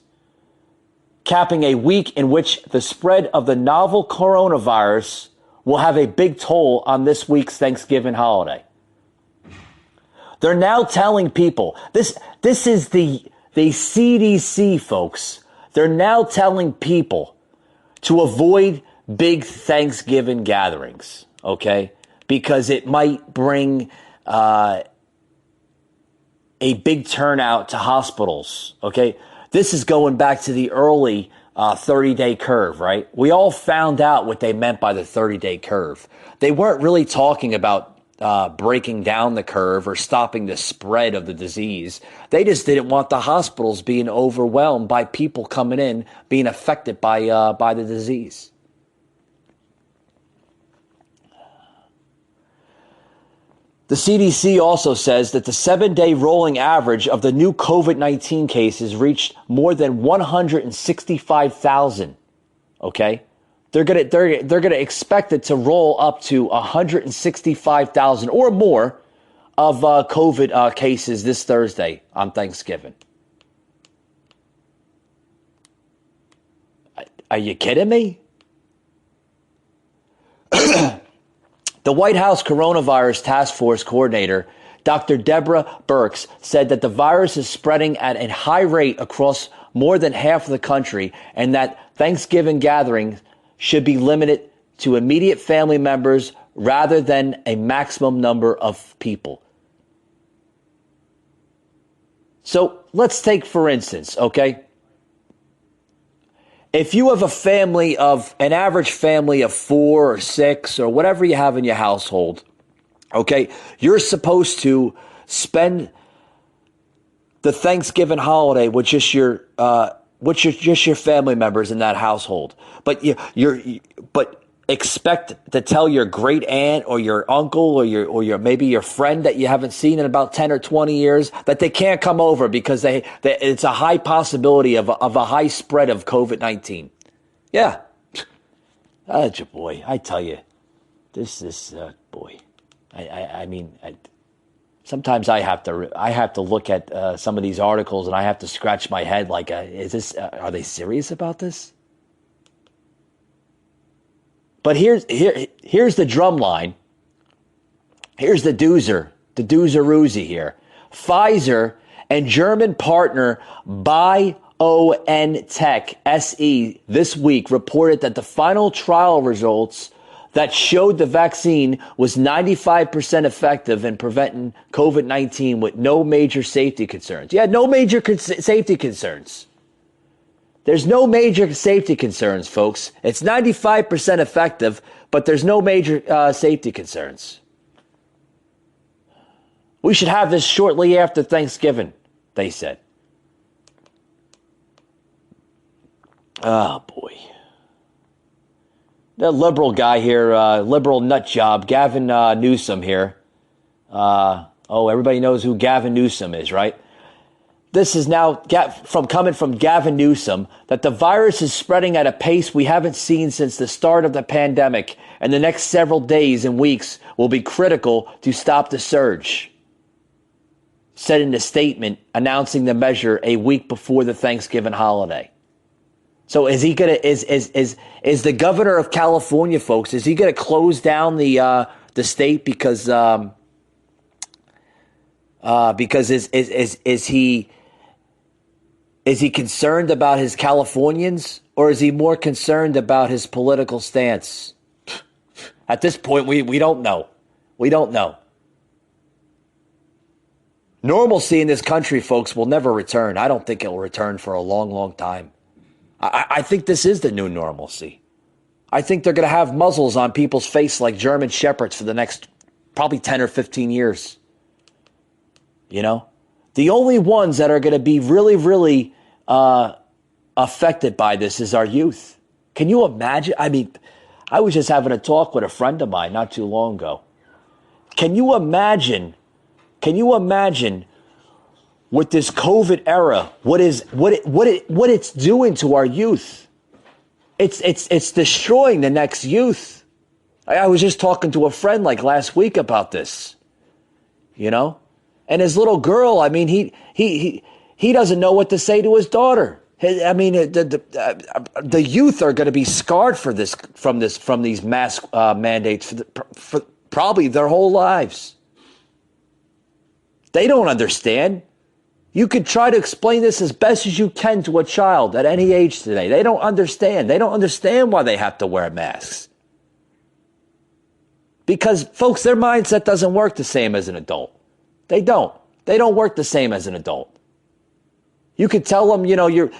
capping a week in which the spread of the novel coronavirus will have a big toll on this week's Thanksgiving holiday. They're now telling people, this is the CDC, folks. They're now telling people to avoid big Thanksgiving gatherings, okay? Because it might bring a big turnout to hospitals, okay? This is going back to the early 30-day curve, right? We all found out what they meant by the 30-day curve. They weren't really talking about breaking down the curve or stopping the spread of the disease. They just didn't want the hospitals being overwhelmed by people coming in, being affected by the disease. The CDC also says that the 7-day rolling average of the new COVID-19 cases reached more than 165,000. Okay, they're gonna expect it to roll up to 165,000 or more of COVID cases this Thursday on Thanksgiving. Are you kidding me? The White House Coronavirus Task Force Coordinator, Dr. Deborah Birx, said that the virus is spreading at a high rate across more than half of the country and that Thanksgiving gatherings should be limited to immediate family members rather than a maximum number of people. So let's take, for instance, okay? If you have an average family of 4 or 6 or whatever you have in your household, okay, you're supposed to spend the Thanksgiving holiday with just your family members in that household. But but expect to tell your great aunt or your uncle or your maybe your friend that you haven't seen in about 10 or 20 years that they can't come over because it's a high possibility of a high spread of COVID-19. Yeah. That's your boy. I tell you, this boy. I mean, sometimes I have to look at some of these articles and I have to scratch my head like, are they serious about this? But here's the drum line. Here's the doozer-roozy here. Pfizer and German partner BioNTech SE this week reported that the final trial results that showed the vaccine was 95% effective in preventing COVID-19 with no major safety concerns. Yeah, no major safety concerns. There's no major safety concerns, folks. It's 95% effective, but there's no major safety concerns. We should have this shortly after Thanksgiving, they said. Oh, boy. The liberal guy here, liberal nut job, Gavin Newsom here. Everybody knows who Gavin Newsom is, right? This is now coming from Gavin Newsom that the virus is spreading at a pace we haven't seen since the start of the pandemic, and the next several days and weeks will be critical to stop the surge, said in a statement announcing the measure a week before the Thanksgiving holiday. So is the governor of California, folks, is he gonna close down the state because is he concerned about his Californians, or is he more concerned about his political stance? At this point, we don't know. We don't know. Normalcy in this country, folks, will never return. I don't think it will return for a long, long time. I think this is the new normalcy. I think they're going to have muzzles on people's face like German shepherds for the next probably 10 or 15 years. You know, the only ones that are going to be really, really affected by this is our youth. Can you imagine? I mean, I was just having a talk with a friend of mine not too long ago. Can you imagine with this COVID era, what it's doing to our youth? It's destroying the next youth. I was just talking to a friend like last week about this, you know, and his little girl. I mean, he doesn't know what to say to his daughter. I mean, the youth are going to be scarred from these mask mandates for probably their whole lives. They don't understand. You could try to explain this as best as you can to a child at any age today. They don't understand. They don't understand why they have to wear masks. Because, folks, their mindset doesn't work the same as an adult. They don't. They don't work the same as an adult. You could tell them, you know, you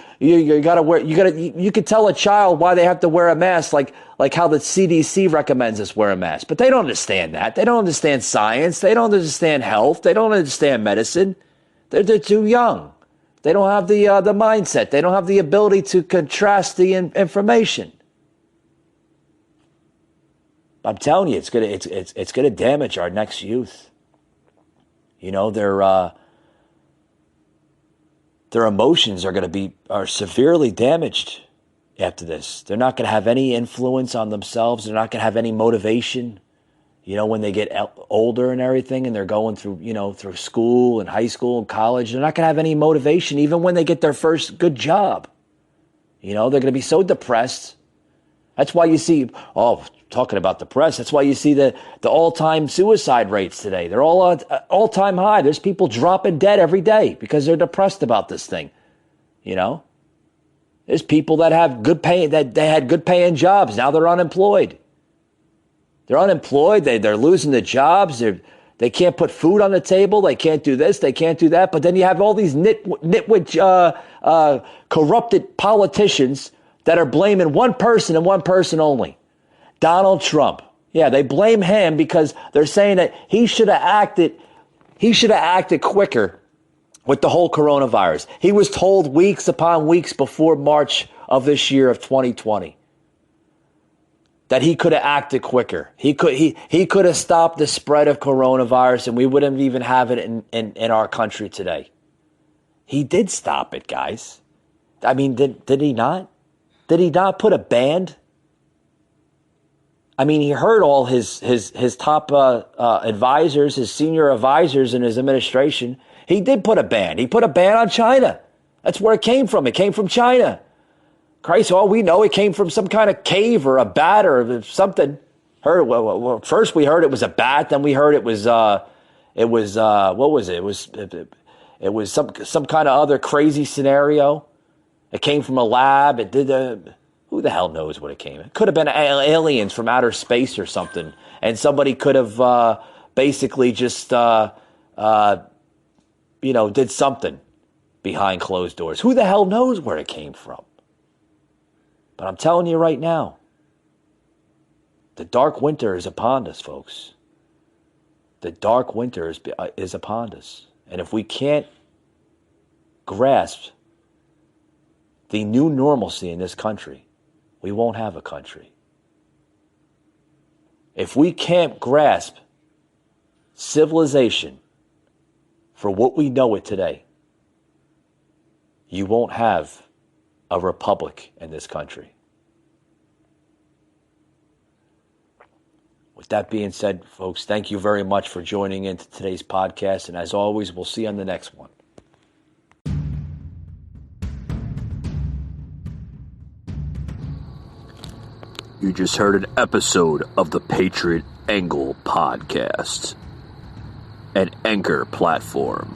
could tell a child why they have to wear a mask, like how the CDC recommends us wear a mask. But they don't understand that. They don't understand science. They don't understand health. They don't understand medicine. They're too young. They don't have the mindset. They don't have the ability to contrast the information. I'm telling you, it's gonna damage our next youth. You know, their emotions are severely damaged after this. They're not gonna have any influence on themselves. They're not gonna have any motivation. You know, when they get older and everything, and they're going through, you know, through school and high school and college, they're not gonna have any motivation, even when they get their first good job. You know, they're gonna be so depressed. That's why you see, talking about depressed, that's why you see the all-time suicide rates today. They're all all-time high. There's people dropping dead every day because they're depressed about this thing. You know, there's people that have they had good paying jobs. Now they're unemployed. They're unemployed. They're losing their jobs. They can't put food on the table. They can't do this. They can't do that. But then you have all these nitwit corrupted politicians that are blaming one person and one person only. Donald Trump. Yeah, they blame him because they're saying that he should have acted quicker with the whole coronavirus. He was told weeks upon weeks before March of this year of 2020 that he could have acted quicker. He could have stopped the spread of coronavirus, and we wouldn't even have it in our country today. He did stop it, guys. I mean, did he not? Did he not put a ban? I mean, he heard all his top advisors, his senior advisors in his administration. He did put a ban. He put a ban on China. That's where it came from. It came from China. Christ, all we know, it came from some kind of cave or a bat or something. First we heard it was a bat. Then we heard it was what was it? It was some kind of other crazy scenario. It came from a lab. It did. Who the hell knows what it came? It could have been aliens from outer space or something, and somebody could have basically just did something behind closed doors. Who the hell knows where it came from? But I'm telling you right now, the dark winter is upon us, folks. The dark winter is upon us. And if we can't grasp the new normalcy in this country, we won't have a country. If we can't grasp civilization for what we know it today, you won't have a republic in this country. With that being said, folks, thank you very much for joining into today's podcast. And as always, we'll see you on the next one. You just heard an episode of the Patriot Angle Podcast, an Anchor platform.